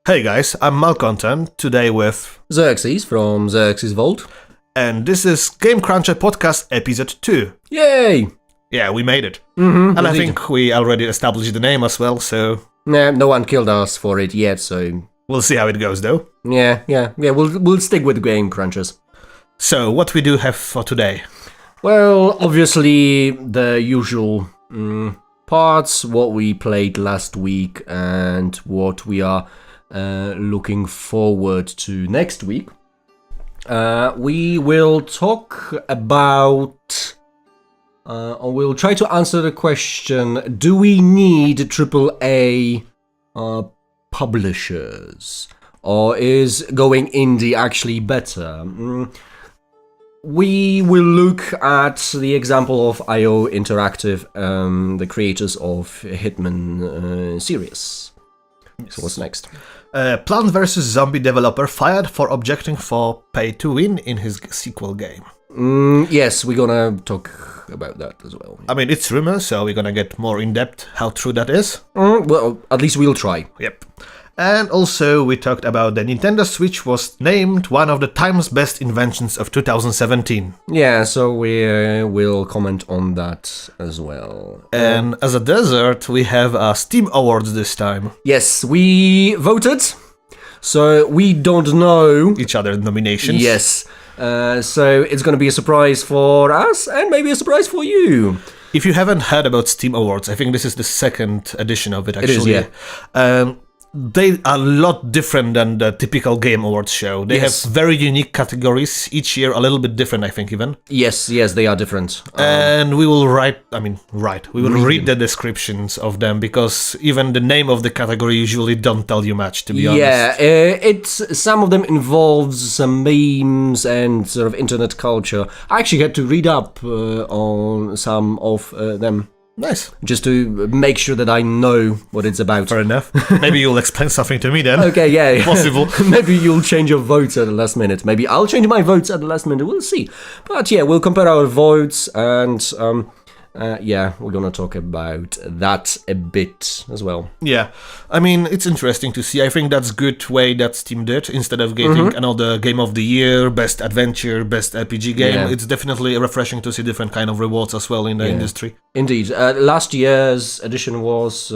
Hey guys, I'm Malcontent, today with Xerxes from Xerxes Vault. And this is GameCruncher Podcast Episode 2. Yay! Yeah, we made it. Mm-hmm, And I think we already established the name as well, so Nah, no one killed us for it yet, so we'll see how it goes though. yeah, we'll stick with GameCrunchers. So, what we do have for today? Well, obviously the usual parts, what we played last week and what we are looking forward to next week. We will talk about, or we'll try to answer the question, do we need AAA publishers? Or is going indie actually better? We will look at the example of IO Interactive, the creators of Hitman series. So what's next? Plant vs. Zombie developer fired for objecting for pay to win in his sequel game. Yes, we're gonna talk about that as well. I mean, it's rumor, so we're gonna get more in-depth how true that is. Well, at least we'll try. Yep. And also we talked about the Nintendo Switch was named one of the time's best inventions of 2017. Yeah, so we will comment on that as well. And as a dessert, we have a Steam Awards this time. Yes, we voted, so we don't know Each other's nominations. Yes, so it's gonna be a surprise for us and maybe a surprise for you. If you haven't heard about Steam Awards, I think this is the second edition of it, actually. It is, yeah. They are a lot different than the typical Game Awards show. They Yes. have very unique categories, each year a little bit different, I think, even. Yes, they are different. And we will we will read the descriptions of them, because even the name of the category usually don't tell you much, to be honest. Yeah, it's some of them involves some memes and sort of internet culture. I actually had to read up on some of them. Nice. Just to make sure that I know what it's about. Fair enough. Maybe you'll explain something to me then. Okay, yeah. Possible. Maybe you'll change your votes at the last minute. Maybe I'll change my votes at the last minute. We'll see. But yeah, we'll compare our votes and we're gonna talk about that a bit as well. Yeah, I mean, it's interesting to see. I think that's good way that Steam did. Instead of getting another Game of the Year, Best Adventure, Best RPG game, Yeah. it's definitely refreshing to see different kind of rewards as well in the industry. Indeed. Last year's edition was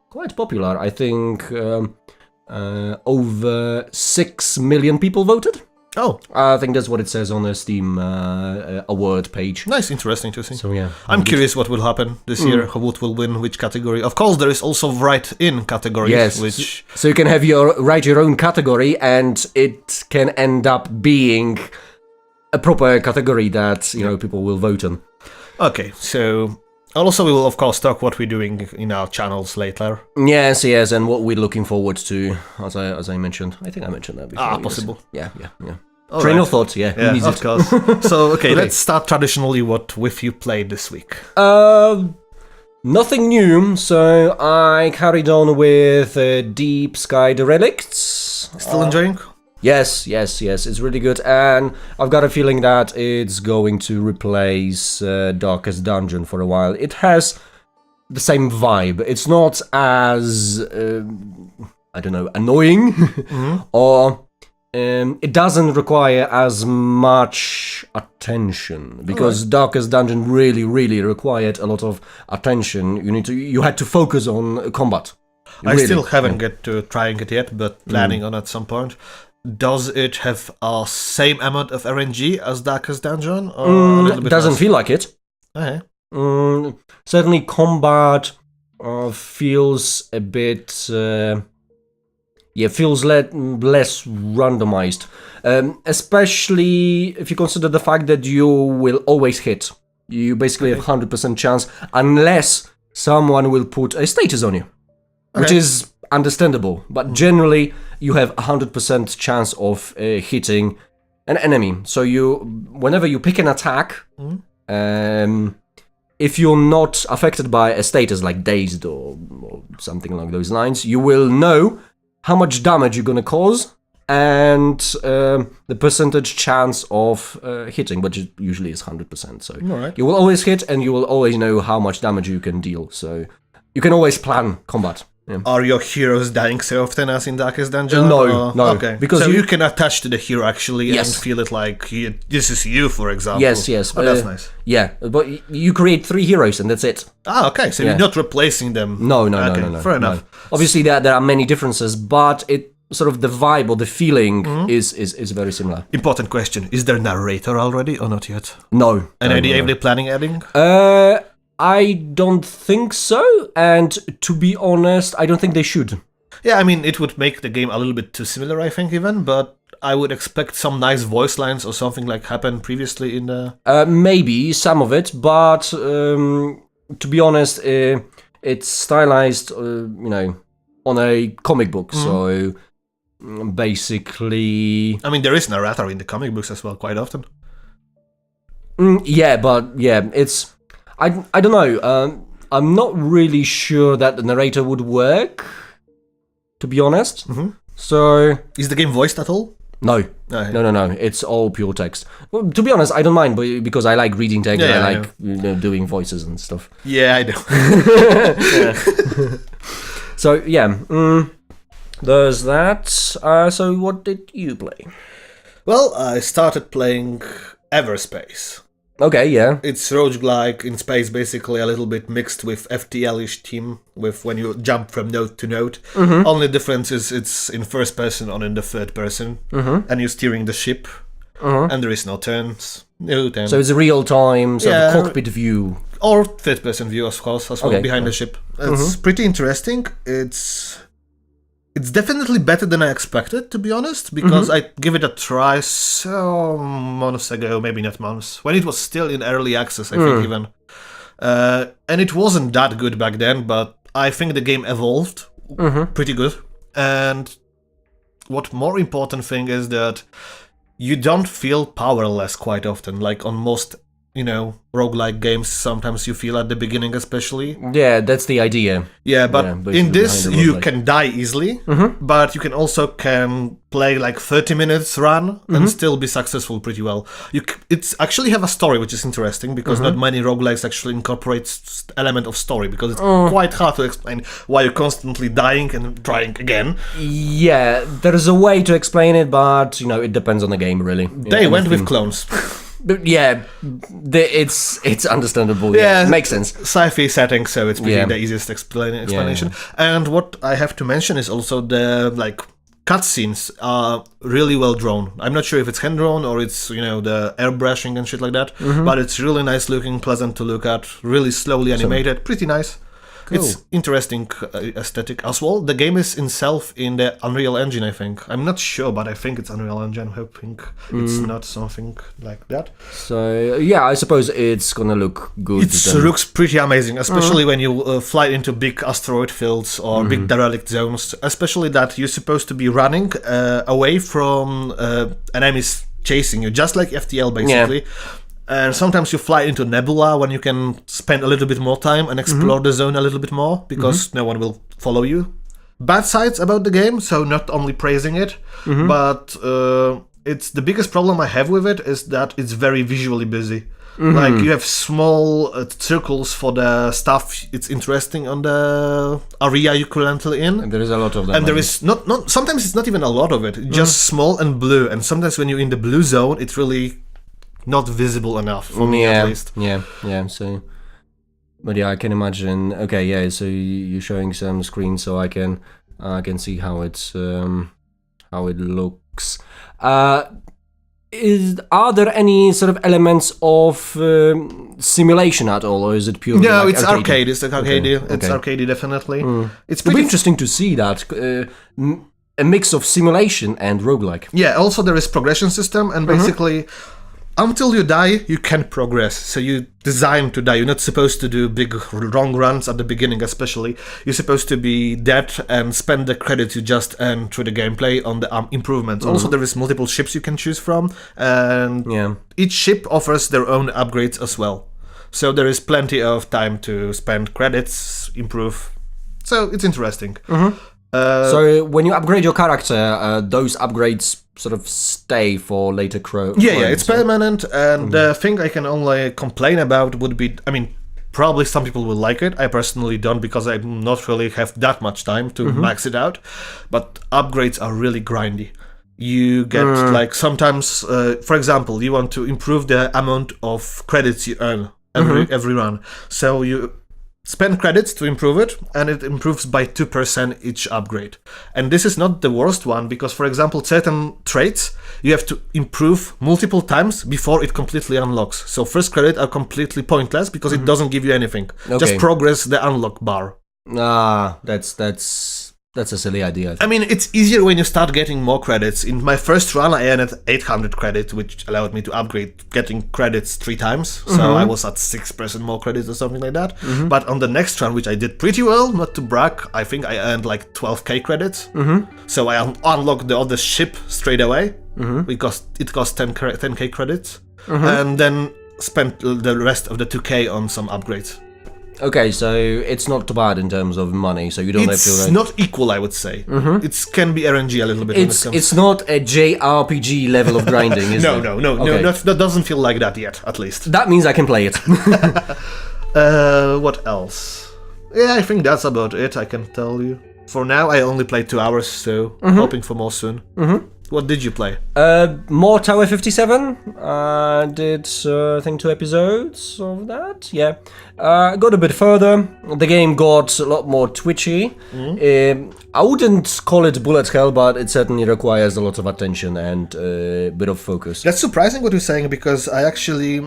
quite popular. I think over 6 million people voted. Oh, I think that's what it says on the Steam award page. nice, interesting to see. So yeah. I'm curious what will happen this year, who will win which category. Of course, there is also write-in categories, Yes. which... So you can have write your own category, and it can end up being a proper category that people will vote on. Okay, so... Also, we will, of course, talk what we're doing in our channels later. Yes, and what we're looking forward to, as I mentioned. I think I mentioned that before. Ah, possible. Yeah. All Train right. of thought, yeah. Yeah, who needs of it? course. So, okay, Okay. let's start traditionally with you played this week. Nothing new, so I carried on with Deep Sky the Relicts. Still enjoying? Yes, it's really good, and I've got a feeling that it's going to replace Darkest Dungeon for a while. It has the same vibe. It's not as, annoying, or it doesn't require as much attention, because Darkest Dungeon really required a lot of attention. You had to focus on combat. I Really. still haven't get to trying it yet, but planning on at some point. Does it have a same amount of RNG as Darkest Dungeon? Or a little bit Doesn't less? feel like it. Okay. Certainly combat feels a bit feels less randomized, especially if you consider the fact that you will always hit. You basically have 100% chance unless someone will put a status on you, which is understandable, but generally you have 100% chance of hitting an enemy. So whenever you pick an attack, if you're not affected by a status like dazed or something along those lines, you will know how much damage you're gonna cause and the percentage chance of hitting, which usually is 100%. So Alright. you will always hit and you will always know how much damage you can deal. So you can always plan combat. Are your heroes dying so often as in Darkest Dungeon? No. Okay. Because so you can attach to the hero actually and feel it like this is you, for example. Yes. Oh, that's nice. Yeah, but you create 3 heroes and that's it. Okay. So you're not replacing them. No. Fair enough. Obviously, there are many differences, but it sort of the vibe or the feeling is very similar. Important question: is there a narrator already or not yet? No. Any idea if they're planning adding? I don't think so, and to be honest, I don't think they should. Yeah, I mean, it would make the game a little bit too similar, I think, even, but I would expect some nice voice lines or something like happened previously in the... Maybe, some of it, but to be honest, it's stylized, on a comic book, so basically... I mean, there is narrator in the comic books as well, quite often. It's... I don't know. I'm not really sure that the narrator would work, to be honest. So... Is the game voiced at all? No. No. It's all pure text. Well, to be honest, I don't mind because I like reading text and I like doing voices and stuff. Yeah, I know. So, there's that. So what did you play? Well, I started playing Everspace. Okay, yeah. It's roguelike in space, basically a little bit mixed with FTL-ish theme, with when you jump from node to node. Only difference is it's in first person or in the third person, and you're steering the ship, and there is no turns. So it's a real-time sort of cockpit view. Or third person view, of course, as well, behind the ship. It's pretty interesting. It's definitely better than I expected, to be honest, because I gave it a try some months ago, maybe not months, when it was still in early access, I think even. And it wasn't that good back then, but I think the game evolved pretty good. And what more important thing is that you don't feel powerless quite often, like on most roguelike games, sometimes you feel at the beginning especially. Yeah, that's the idea. Yeah, but in this you can die easily, but you can also play like 30 minutes run and still be successful pretty well. It's actually have a story, which is interesting because not many roguelikes actually incorporate element of story because it's quite hard to explain why you're constantly dying and trying again. Yeah, there's a way to explain it, but it depends on the game really. They went with clones. But yeah, it's understandable. Yeah, makes sense. Sci-fi setting, so it's pretty the easiest explanation. And what I have to mention is also the cutscenes are really well drawn. I'm not sure if it's hand drawn or it's the airbrushing and shit like that, but it's really nice looking, pleasant to look at, really slowly animated, pretty nice. Cool. It's interesting aesthetic as well. The game is itself in the Unreal Engine, I think. I'm not sure, but I think it's Unreal Engine. I'm hoping it's not something like that. So, yeah, I suppose it's gonna look good. It looks pretty amazing, especially when you fly into big asteroid fields or big derelict zones. Especially that you're supposed to be running away from enemies chasing you, just like FTL, basically. Yeah. And sometimes you fly into nebula when you can spend a little bit more time and explore the zone a little bit more because no one will follow you. Bad sides about the game, so not only praising it, but it's the biggest problem I have with it is that it's very visually busy. Like you have small circles for the stuff it's interesting on the area you're currently in. And there is a lot of them. And there is not sometimes it's not even a lot of it, just small and blue. And sometimes when you're in the blue zone, it's really not visible enough for me at least. Yeah. So, but yeah, I can imagine. Okay, yeah. So you're showing some screens, so I can see how it's how it looks. Are there any sort of elements of simulation at all, or is it purely? No, it's arcade. It's arcade. It's arcade, definitely. It's pretty interesting to see that. A mix of simulation and roguelike. Yeah. Also, there is progression system, and basically. Until you die, you can progress. So you're designed to die. You're not supposed to do big long runs at the beginning, especially. You're supposed to be dead and spend the credits you just earned through the gameplay on the improvements. Also, there is multiple ships you can choose from, and each ship offers their own upgrades as well. So there is plenty of time to spend credits, improve. So it's interesting. So when you upgrade your character, those upgrades sort of stay for later Yeah, it's permanent, and the thing I can only complain about would be, Probably some people will like it. I personally don't because I do not really have that much time to max it out. But upgrades are really grindy. You get like sometimes, for example, you want to improve the amount of credits you earn every run. So you spend credits to improve it, and it improves by 2% each upgrade. And this is not the worst one, because, for example, certain traits you have to improve multiple times before it completely unlocks. So first credit are completely pointless because it doesn't give you anything. Okay. Just progress the unlock bar. That's a silly idea. I mean, it's easier when you start getting more credits. In my first run, I earned 800 credits, which allowed me to upgrade getting credits 3 times. So I was at 6% more credits or something like that. But on the next run, which I did pretty well, not to brag, I think I earned like 12k credits. So I unlocked the other ship straight away because it cost 10k credits. And then spent the rest of the 2k on some upgrades. Okay, so it's not too bad in terms of money, so you don't have to... It's not equal, I would say. It can be RNG a little bit. It's not a JRPG level of grinding, is it? No, that doesn't feel like that yet, at least. That means I can play it. What else? Yeah, I think that's about it, I can tell you. For now, I only played 2 hours, so hoping for more soon. What did you play? More Tower 57. Did, I think, 2 episodes of that. Yeah. Got a bit further. The game got a lot more twitchy. I wouldn't call it bullet hell, but it certainly requires a lot of attention and a bit of focus. That's surprising what you're saying, because I actually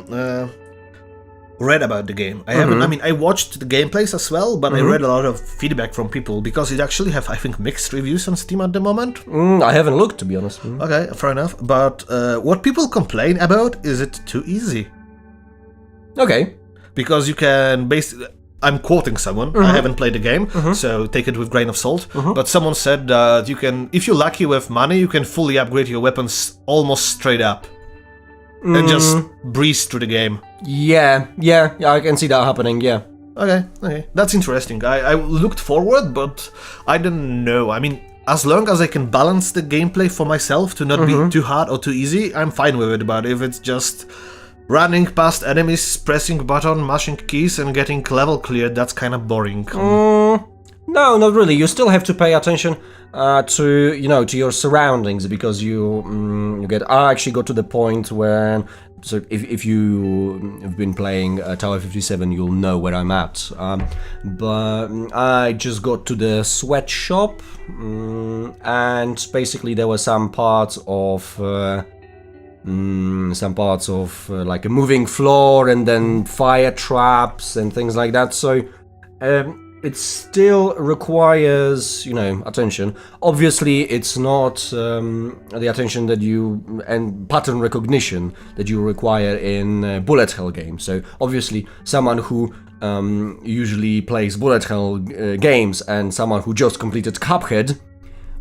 read about the game. I haven't. I mean, I watched the gameplays as well, but I read a lot of feedback from people because it actually have, I think, mixed reviews on Steam at the moment. I haven't looked, to be honest. Okay, fair enough. But what people complain about is it too easy. Okay. Because you can basically... I'm quoting someone. I haven't played the game, so take it with a grain of salt. But someone said that you can, if you're lucky with money, you can fully upgrade your weapons almost straight up. And just breeze through the game. Yeah, I can see that happening, yeah. Okay. That's interesting. I looked forward, but I don't know. I mean, as long as I can balance the gameplay for myself to not be too hard or too ezy, I'm fine with it. But if it's just running past enemies, pressing button, mashing keys, and getting level cleared, that's kind of boring. No, not really. You still have to pay attention to your surroundings, because you get. I actually got to the point where, so if you have been playing Tower 57, you'll know where I'm at. But I just got to the sweatshop, and basically there were some parts of like a moving floor, and then fire traps and things like that. So. It still requires, attention. Obviously, it's not the attention that and pattern recognition that you require in bullet hell games. So, obviously, someone who usually plays bullet hell games and someone who just completed Cuphead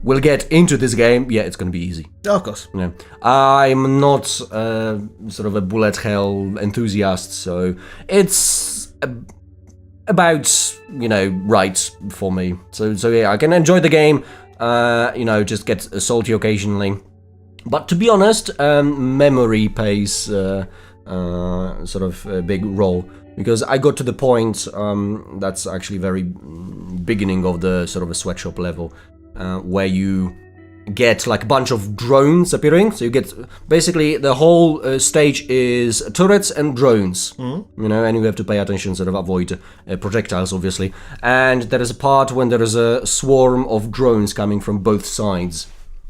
will get into this game. Yeah, it's going to be easy. Oh, of course. Yeah. I'm not sort of a bullet hell enthusiast, so it's... about right for me. So yeah, I can enjoy the game, just get salty occasionally. But to be honest, memory plays sort of a big role, because I got to the point that's actually very beginning of the sort of a sweatshop level, where you get like a bunch of drones appearing. So you get basically the whole stage is turrets and drones, and you have to pay attention, sort of avoid projectiles, obviously. And there is a part when there is a swarm of drones coming from both sides.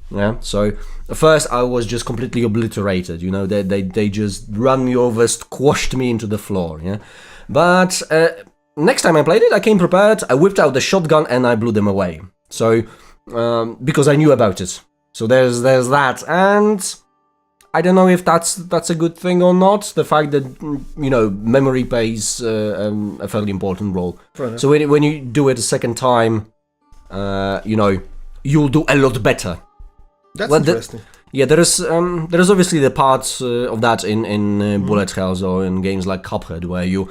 Yeah. So at first I was just completely obliterated. They just ran me over, squashed me into the floor. Yeah. But next time I played it, I came prepared. I whipped out the shotgun and I blew them away. So. Because I knew about it. So there's that, and I don't know if that's a good thing or not. The fact that memory plays a fairly important role. So when you do it a second time, you'll do a lot better. That's interesting. There is obviously the parts of that in bullet hells or in games like Cuphead, where you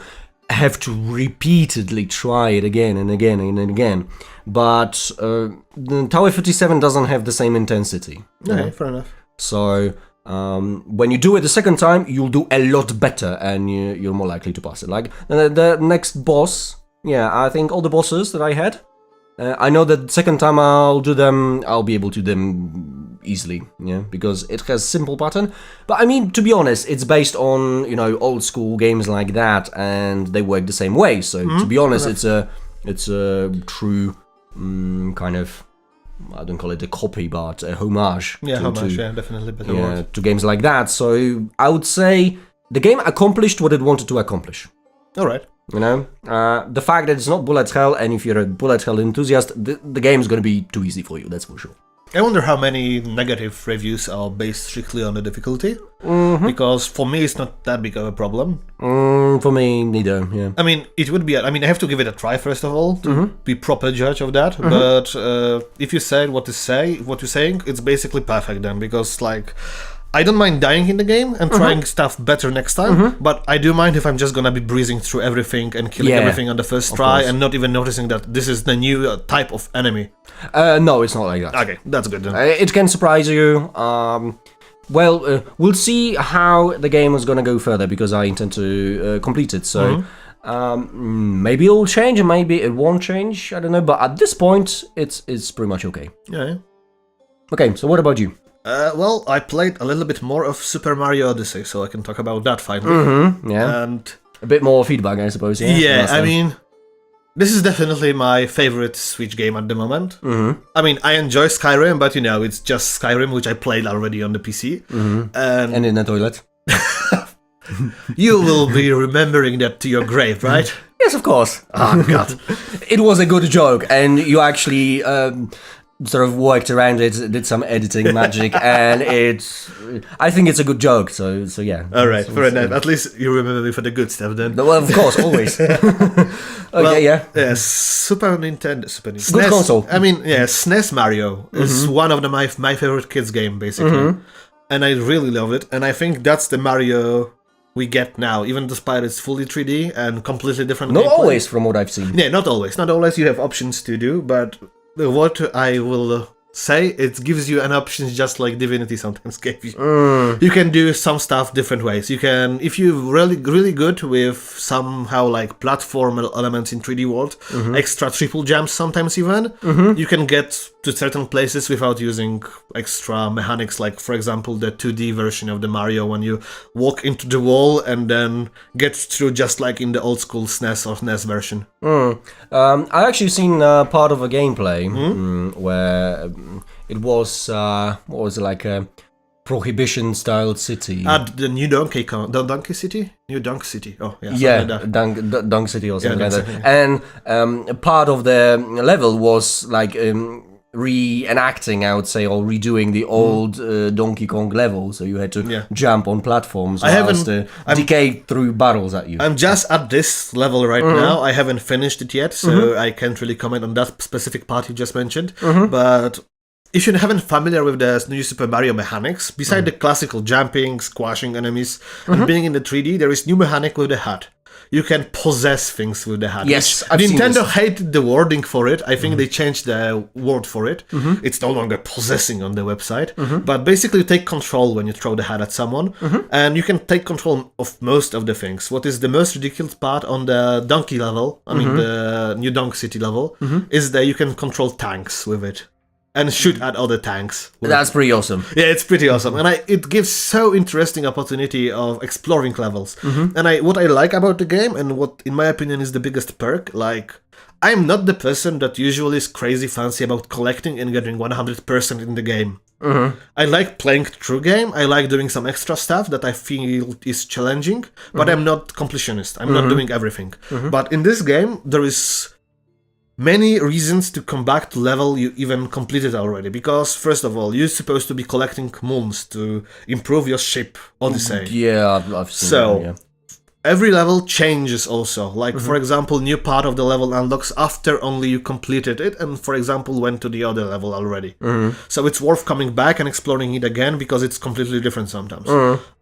have to repeatedly try it again and again and again. But Tower 57 doesn't have the same intensity. Okay, fair enough. So when you do it the second time, you'll do a lot better, and you're more likely to pass it. Like the next boss, yeah, I think all the bosses that I had, I know that the second time I'll be able to do them easily, yeah, because it has simple pattern. But I mean, to be honest, it's based on, you know, old school games like that, and they work the same way. So to be honest, it's a true kind of, I don't call it a copy, but a homage. Yeah, definitely better word. To games like that. So I would say the game accomplished what it wanted to accomplish. All right. You know, the fact that it's not bullet hell, and if you're a bullet hell enthusiast, the game is going to be too easy for you, that's for sure. I wonder how many negative reviews are based strictly on the difficulty, because for me it's not that big of a problem. For me, neither, yeah. I mean, it would be, I have to give it a try first of all, to be proper judge of that, but if you say what you're saying, it's basically perfect then, because like, I don't mind dying in the game and trying stuff better next time, but I do mind if I'm just gonna be breezing through everything and killing everything on the first try and not even noticing that this is the new type of enemy. No, it's not like that. Okay, that's good then. It can surprise you. We'll see how the game is gonna go further, because I intend to complete it, so maybe it'll change and maybe it won't change, I don't know, but at this point, it's pretty much okay. Yeah. Okay, so what about you? Well, I played a little bit more of Super Mario Odyssey, so I can talk about that finally. Yeah. And a bit more feedback, I suppose. Yeah, I mean, this is definitely my favorite Switch game at the moment. I mean, I enjoy Skyrim, but you know, it's just Skyrim, which I played already on the PC. And in the toilet. You will be remembering that to your grave, right? Yes, of course. Oh, God. It was a good joke, and you actually sort of worked around it, did some editing magic, and I think it's a good joke, so yeah. All right, fair enough. At least you remember me for the good stuff then. Well, of course, always. Okay, yeah. Super Nintendo. Good SNES, console. I mean, yeah, SNES Mario is one of my favorite kids game, basically. And I really love it, and I think that's the Mario we get now, even despite it's fully 3D and completely different Not gameplay. always, from what I've seen. Yeah, not always. Not always you have options to do, but what I will say, it gives you an option just like Divinity sometimes gave you. You can do some stuff different ways. You can, if you're really good with somehow like platform elements in 3D world, extra triple jumps sometimes even, you can get to certain places without using extra mechanics, like for example the 2D version of the Mario when you walk into the wall and then get through just like in the old school SNES or NES version. I actually seen part of a gameplay where it was what was it, like a prohibition style city at the New Donkey City. Oh yeah, yeah, like Dunk City or something like that. City, And part of the level was like reenacting, I would say, or redoing the old Donkey Kong level, so you had to jump on platforms whilst decay through barrels at you. I'm just at this level right now. I haven't finished it yet, so I can't really comment on that specific part you just mentioned. But if you haven't familiar with the new Super Mario mechanics, beside the classical jumping, squashing enemies, and being in the 3D, there is new mechanic with the HUD. You can possess things with the HUD. Yes, I've seen Nintendo this. hated the wording for it. I think they changed the word for it. It's no longer possessing on the website. But basically you take control when you throw the HUD at someone. And you can take control of most of the things. What is the most ridiculous part on the Donkey level, I mean the New Donk City level, is that you can control tanks with it. And shoot at other tanks. That's pretty awesome. Yeah, it's pretty awesome, and it gives so interesting opportunity of exploring levels. And what I like about the game, and what in my opinion is the biggest perk, like I'm not the person that usually is crazy fancy about collecting and getting 100% in the game. I like playing through game. I like doing some extra stuff that I feel is challenging, but I'm not completionist. I'm not doing everything. But in this game, there is many reasons to come back to level you even completed already, because first of all, you're supposed to be collecting moons to improve your ship, Odyssey. Yeah, I've seen that, yeah. Every level changes also, like for example, new part of the level unlocks after only you completed it and for example went to the other level already. So it's worth coming back and exploring it again because it's completely different sometimes.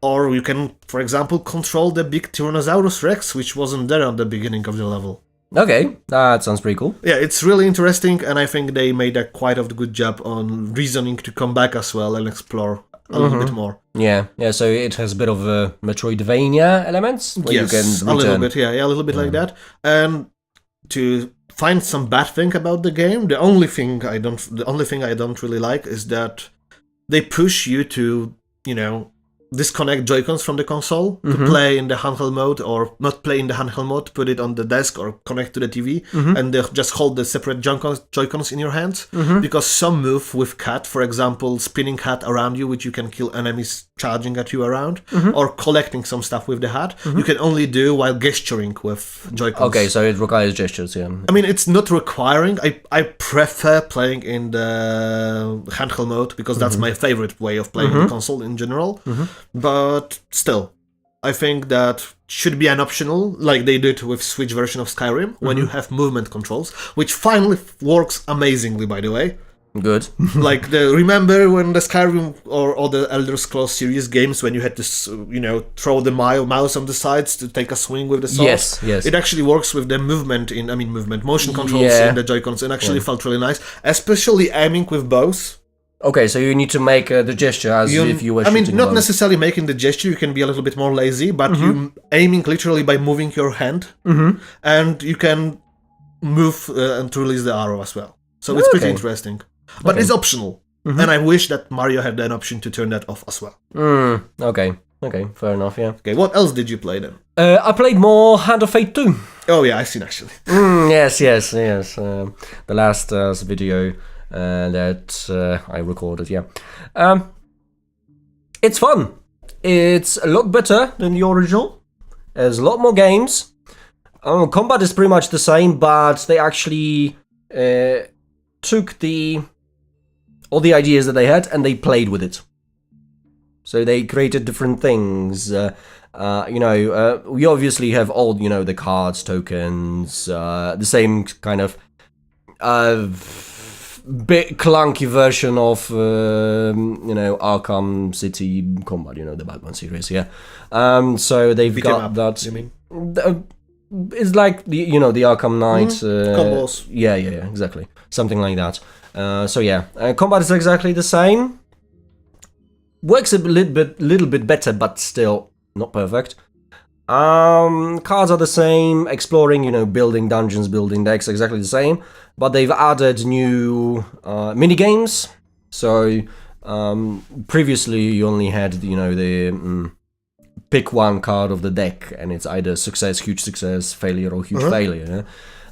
Or you can, for example, control the big Tyrannosaurus Rex, which wasn't there at the beginning of the level. Okay, that sounds pretty cool. Yeah, it's really interesting, and I think they made a quite of a good job on reasoning to come back as well and explore a little bit more. Yeah. So it has a bit of Metroidvania elements. Where Yes, you can a little bit. Yeah, a little bit like that. And to find some bad thing about the game, the only thing I don't really like is that they push you to, disconnect Joy-Cons from the console to play in the handheld mode, or not play in the handheld mode, put it on the desk or connect to the TV, and they just hold the separate Joy-Cons in your hands. Because some move with cat, for example, spinning hat around you, which you can kill enemies charging at you around, or collecting some stuff with the hat, you can only do while gesturing with Joy-Cons. Okay, so it requires gestures, yeah. I mean, it's not requiring. I prefer playing in the handheld mode because that's my favorite way of playing the console in general. But still, I think that should be an optional, like they did with Switch version of Skyrim, when you have movement controls, which finally works amazingly, by the way. Good. Like, remember when the Skyrim or the Elder Scrolls series games, when you had to, throw the mouse on the sides to take a swing with the sword? Yes. It actually works with the motion controls in the Joy-Cons, and actually felt really nice, especially aiming with bows. Okay, so you need to make the gesture as if you were shooting not bows. necessarily making the gesture, you can be a little bit more lazy, but you aiming literally by moving your hand, and you can move and to release the arrow as well. So it's pretty interesting. But it's optional, and I wish that Mario had an option to turn that off as well. Okay, fair enough, yeah. Okay, what else did you play then? I played more Hand of Fate 2. Oh yeah, I've seen actually. Yes. The last video that I recorded, yeah. It's fun. It's a lot better than the original. There's a lot more games. Combat is pretty much the same, but they actually took all the ideas that they had and they played with it. So they created different things. We obviously have all, the cards, tokens, the same kind of bit clunky version of Arkham City Combat, the Batman series, yeah. So they've got that. You mean? It's like the Arkham Knight combos. Yeah, exactly, something like that. Combat is exactly the same. Works a little bit better, but still not perfect. Cards are the same. Exploring, building dungeons, building decks, exactly the same. But they've added new mini games. So previously you only had the pick one card of the deck, and it's either success, huge success, failure, or huge failure.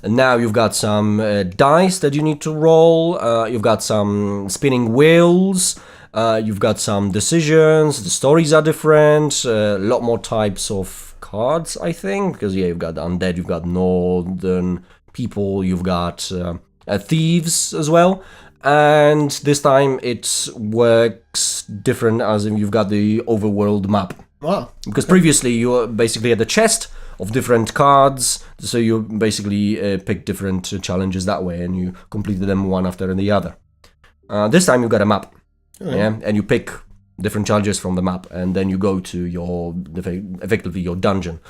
And now you've got some dice that you need to roll. You've got some spinning wheels. You've got some decisions. The stories are different. A lot more types of cards, I think, because you've got undead, you've got northern people, you've got thieves as well. And this time it works different, as in you've got the overworld map. Wow. Because previously you were basically at the chest of different cards, so you basically pick different challenges that way, and you completed them one after the other. This time you've got a map, and you pick different challenges from the map, and then you go to effectively your dungeon.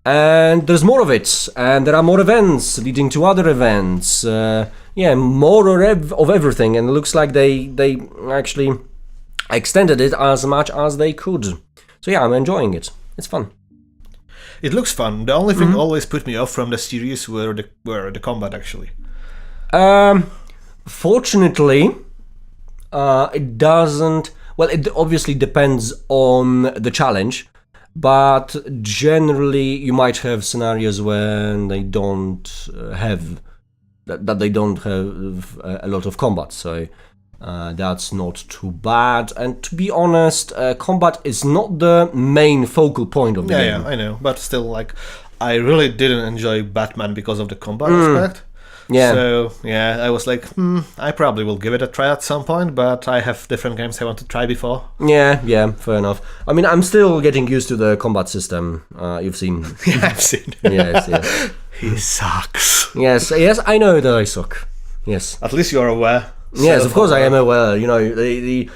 And there's more of it, and there are more events leading to other events. More of everything, and it looks like they actually extended it as much as they could. So yeah, I'm enjoying it. It's fun. It looks fun. The only thing always put me off from the series were the combat, actually. Fortunately, it doesn't. Well, it obviously depends on the challenge, but generally you might have scenarios when they don't have they don't have a lot of combat. So that's not too bad. And to be honest, combat is not the main focal point of the game. Yeah, I know. But still, I really didn't enjoy Batman because of the combat aspect. Yeah. So, I was like, I probably will give it a try at some point, but I have different games I want to try before. Yeah, fair enough. I mean, I'm still getting used to the combat system. You've seen. Yeah, I've seen. Yes. He sucks. Yes, I know that I suck. Yes. At least you're aware. Yes, of course I am aware. The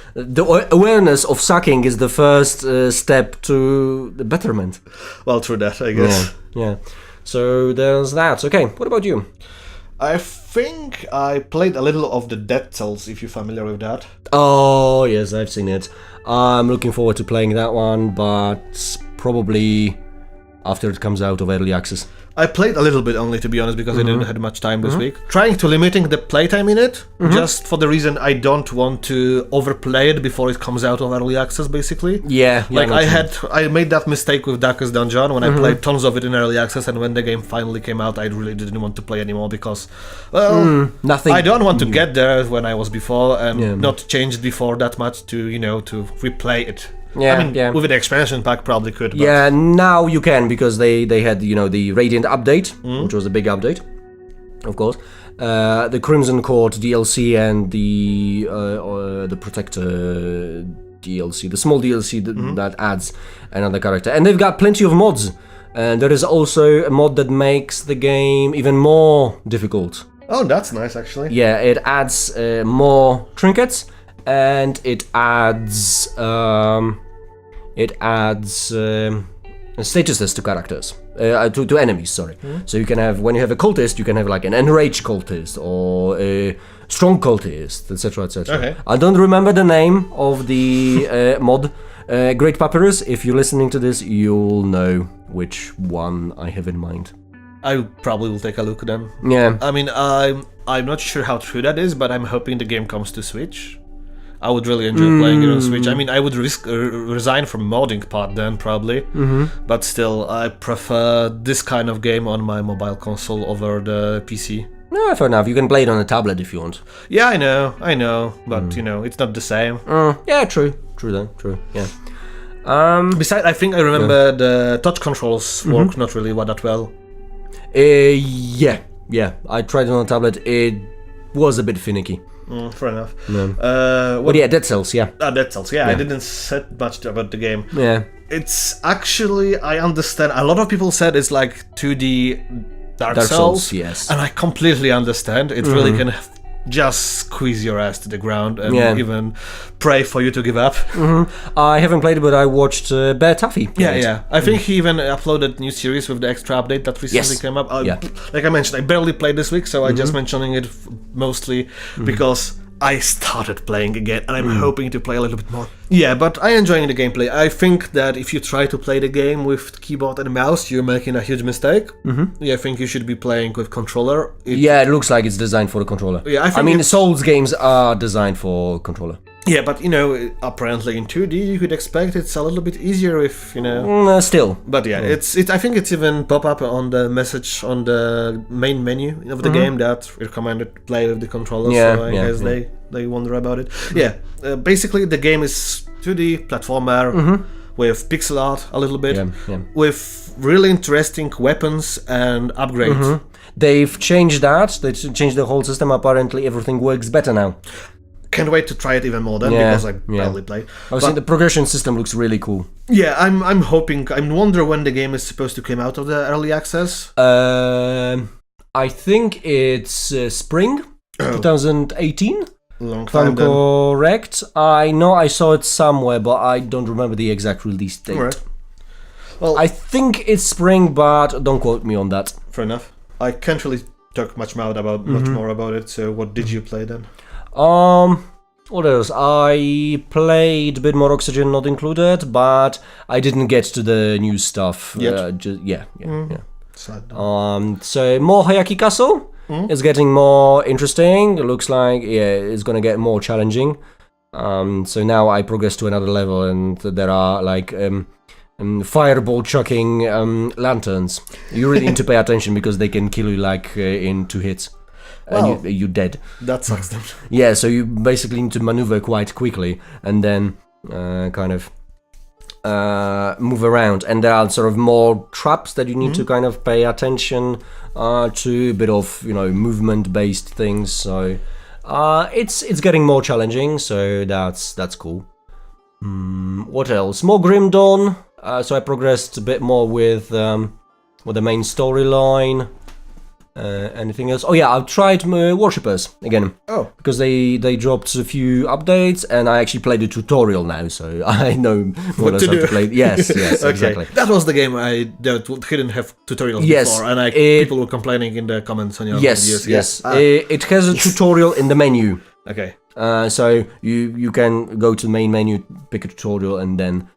awareness of sucking is the first step to the betterment. Well, true that, I guess. Yeah. So there's that. Okay, what about you? I think I played a little of the Dead Cells, if you're familiar with that. Oh, yes, I've seen it. I'm looking forward to playing that one, but probably after it comes out of early access. I played a little bit only, to be honest, because I didn't have much time this week. Trying to limiting the playtime in it, just for the reason I don't want to overplay it before it comes out of early access, basically. Yeah, Like I made that mistake with Darkest Dungeon when I played tons of it in early access, and when the game finally came out, I really didn't want to play anymore because, well, nothing. I don't want to get there when I was before and not change it before that much to, to replay it. Yeah, I mean, with the expansion pack probably could. But yeah, now you can, because they had, the Radiant update, which was a big update, of course. The Crimson Court DLC and the Protector DLC, the small DLC that adds another character. And they've got plenty of mods. And there is also a mod that makes the game even more difficult. Oh, that's nice, actually. Yeah, it adds more trinkets, and it adds statuses to characters, to enemies, sorry. So you can have, when you have a cultist, you can have like an enraged cultist or a strong cultist, etc, etc. Okay. I don't remember the name of the mod. Great Papyrus, if you're listening to this, you'll know which one I have in mind. I probably will take a look then. Yeah. I mean, I'm not sure how true that is, but I'm hoping the game comes to Switch. I would really enjoy playing it on Switch. I mean, I would resign from modding part then, probably. But still, I prefer this kind of game on my mobile console over the PC. No, fair enough. You can play it on a tablet if you want. Yeah, I know. But, it's not the same. Yeah, true. True. Yeah. Besides, I think I remember the touch controls work not really that well. Yeah. I tried it on a tablet. It was a bit finicky. Fair enough. But yeah, Dead Cells, yeah. Dead Cells, yeah. I didn't said much about the game. Yeah. It's actually, I understand, a lot of people said it's like 2D Dark Souls, yes. And I completely understand. It really can just squeeze your ass to the ground and even pray for you to give up. I haven't played it, but I watched Bear Taffy. Yeah. I think he even uploaded new series with the extra update that recently came up. Like I mentioned, I barely played this week, so I'm just mentioning it mostly because I started playing again, and I'm hoping to play a little bit more. Yeah, but I'm enjoying the gameplay. I think that if you try to play the game with keyboard and mouse, you're making a huge mistake. Yeah, I think you should be playing with controller. It looks like it's designed for the controller. Yeah, I mean, Souls games are designed for controller. Yeah, but apparently in 2D you could expect it's a little bit easier if Still. But yeah, it's I think it's even pop up on the message on the main menu of the game that recommended to play with the controller. So I guess they wonder about it. Yeah, basically the game is 2D platformer with pixel art a little bit, with really interesting weapons and upgrades. They've changed that. They changed the whole system. Apparently everything works better now. Can't wait to try it even more then, because I barely played. I think the progression system looks really cool. Yeah, I'm hoping. I wonder when the game is supposed to come out of the early access. I think it's spring 2018. Long If I'm time. correct. I know I saw it somewhere, but I don't remember the exact release date. Right. Well, I think it's spring, but don't quote me on that. fair enough. I can't really talk much more about it. So, what did you play then? What else? I played a bit more Oxygen Not Included, but I didn't get to the new stuff. Yet? Sad. So more Hayaki Castle is getting more interesting. It looks like it's gonna get more challenging. So now I progress to another level, and there are like fireball chucking lanterns. You really need to pay attention because they can kill you like in 2 hits. And you're dead. That sucks then. Yeah, so you basically need to maneuver quite quickly and then kind of move around. And there are sort of more traps that you need to kind of pay attention to, a bit of movement-based things. So it's getting more challenging. So that's cool. What else? More Grim Dawn. So I progressed a bit more with the main storyline. Anything else? Oh yeah, I've tried Worshippers again. Oh. Because they dropped a few updates, and I actually played a tutorial now, so I know more or less how to play. Yes, Okay. exactly. That was the game that didn't have tutorials Yes, before, and people were complaining in the comments on your videos. Yes. It has a tutorial in the menu. Okay. So you can go to the main menu, pick a tutorial, and then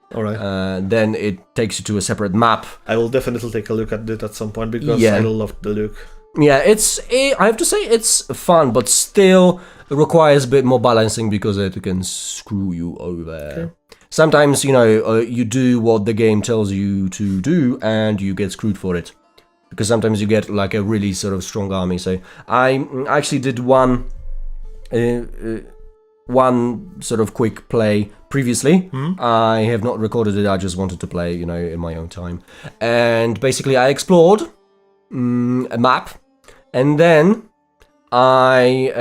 then it takes you to a separate map. I will definitely take a look at it at some point because I love the look. Yeah, I have to say it's fun, but still requires a bit more balancing because it can screw you over. Okay. Sometimes, you do what the game tells you to do and you get screwed for it. Because sometimes you get like a really sort of strong army. So I actually did one sort of quick play previously. I have not recorded it, I just wanted to play, in my own time. And basically I explored a map, and then I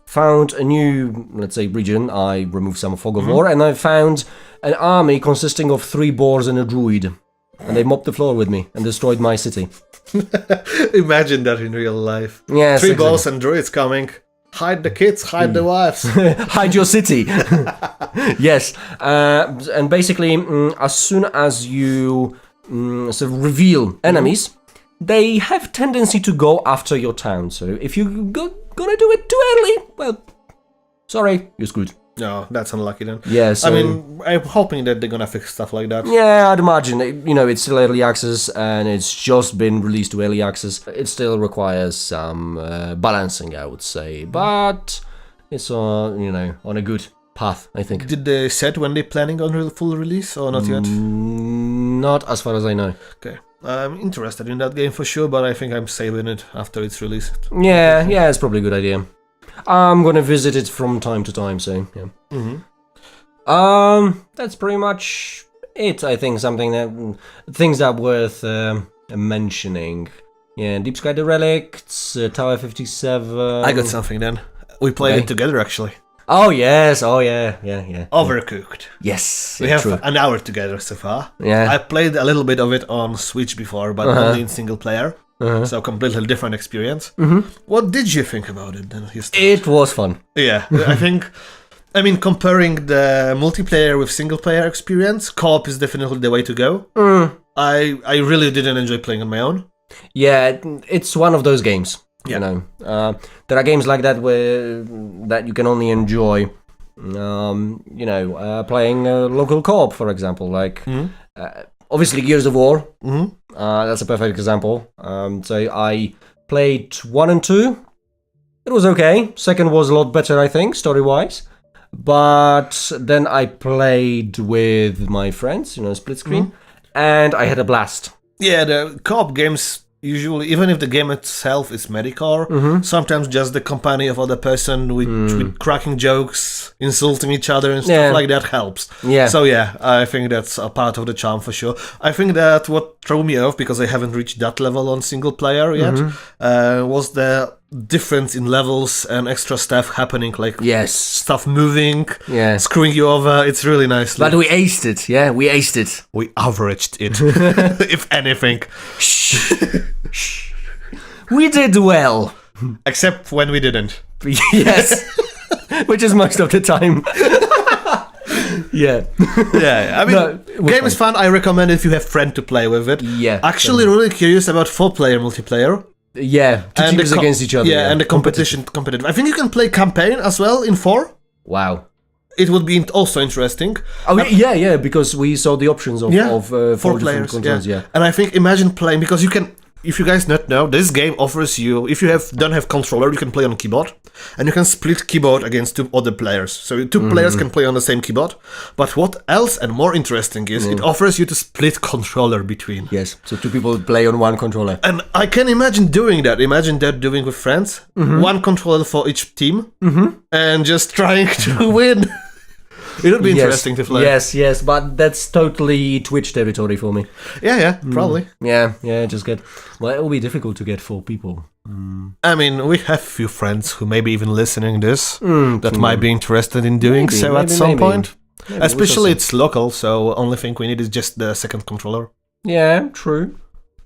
found a new, let's say, region. I removed some fog of war, and I found an army consisting of 3 boars and a druid, and they mopped the floor with me and destroyed my city. Imagine that in real life. Yes, 3 boars and druids coming. Hide the kids, hide the wives. Hide your city. Yes. And basically, as soon as you sort of reveal enemies, they have tendency to go after your town. So if you're gonna do it too early, well, sorry, you're screwed. No, that's unlucky then. Yeah, so, I'm hoping that they're gonna fix stuff like that. Yeah, I'd imagine. It's still early access, and it's just been released to early access. It still requires some balancing, I would say, but it's on a good path, I think. Did they said when they're planning on full release or not yet? Not as far as I know. Okay. I'm interested in that game for sure, but I think I'm saving it after it's released. Yeah, it's probably a good idea. I'm gonna visit it from time to time, so yeah. That's pretty much it. I think things that are worth mentioning. Yeah, Deep Sky the Relicts, Tower 57. I got something then. We played it together actually. Oh yes, yeah. Overcooked. Yes, we have an hour together so far. Yeah, I played a little bit of it on Switch before, but only in single player. So completely different experience. What did you think about it then? It was fun. Yeah, comparing the multiplayer with single player experience, co-op is definitely the way to go. I really didn't enjoy playing on my own. Yeah, it's one of those games. There are games like that that you can only enjoy, playing local co-op, for example. Like, obviously, Gears of War. That's a perfect example. So I played 1 and 2. It was okay. Second was a lot better, I think, story-wise. But then I played with my friends, split screen, and I had a blast. Yeah, the co-op games usually, even if the game itself is mediocre, sometimes just the company of other person with cracking jokes, insulting each other and stuff like that helps. Yeah. So yeah, I think that's a part of the charm for sure. I think that what threw me off, because I haven't reached that level on single player yet, was the difference in levels and extra stuff happening, like stuff moving, screwing you over. It's really nice. But we aced it. Yeah, we aced it. We averaged it, if anything. Shh. We did well. Except when we didn't. Yes. Which is most of the time. Yeah. Game is fun. I recommend it if you have friend to play with it. Yeah. Actually, really curious about 4-player multiplayer. Yeah, two teams against each other. Yeah, and the competitive. I think you can play campaign as well in 4. Wow. It would be also interesting. Oh, yeah, because we saw the options of 4 players. Controls, And I think, imagine playing, because you can, if you guys not know, this game offers you, if you don't have controller, you can play on keyboard, and you can split keyboard against 2 other players. So 2 players can play on the same keyboard. But what else and more interesting is it offers you to split controller between. Yes, so 2 people play on 1 controller. And I can imagine doing that. Imagine that doing with friends. 1 controller for each team, and just trying to win. It would be interesting to play. Yes, but that's totally Twitch territory for me. Yeah, probably. Yeah, just get. Well, it will be difficult to get 4 people. I mean, we have few friends who maybe even listening this that might be interested in doing so at some point. Maybe especially it's local, so only thing we need is just the second controller. Yeah, true.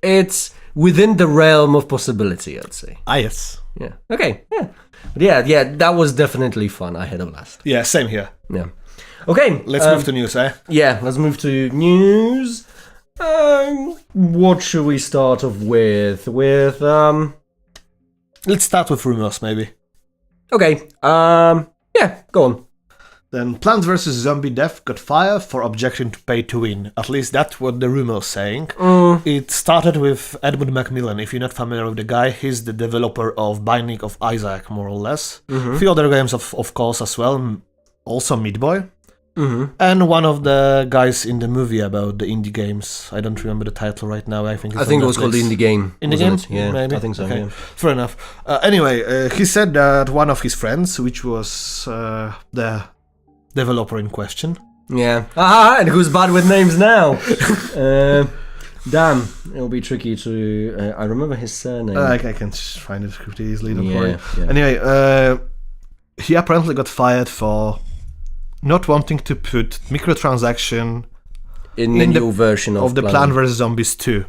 it's within the realm of possibility, I'd say. Ah, yes. Yeah. Okay. Yeah, that was definitely fun. I had a blast. Yeah, same here. Yeah. Okay. Let's move to news, eh? Yeah, let's move to news. What should we start off with? Let's start with rumors, maybe. Okay. Yeah, go on. Then Plants vs. Zombie Dev got fired for objecting to pay to win. At least that's what the rumor's saying. It started with Edmund Macmillan. If you're not familiar with the guy, he's the developer of Binding of Isaac, more or less. A few other games, of course, as well. Also Meat Boy. And one of the guys in the movie about the indie games. I don't remember the title right now. I think it was called Indie Game. Indie Game? Yeah, maybe? I think so. Okay. Yeah. Fair enough. Anyway, he said that one of his friends, which was the developer in question. Yeah. And who's bad with names now? Damn, it'll be tricky to... I remember his surname. I can find it pretty easily, don't worry. Yeah. Anyway, he apparently got fired for not wanting to put microtransaction in the new version of the Plant vs. Zombies 2.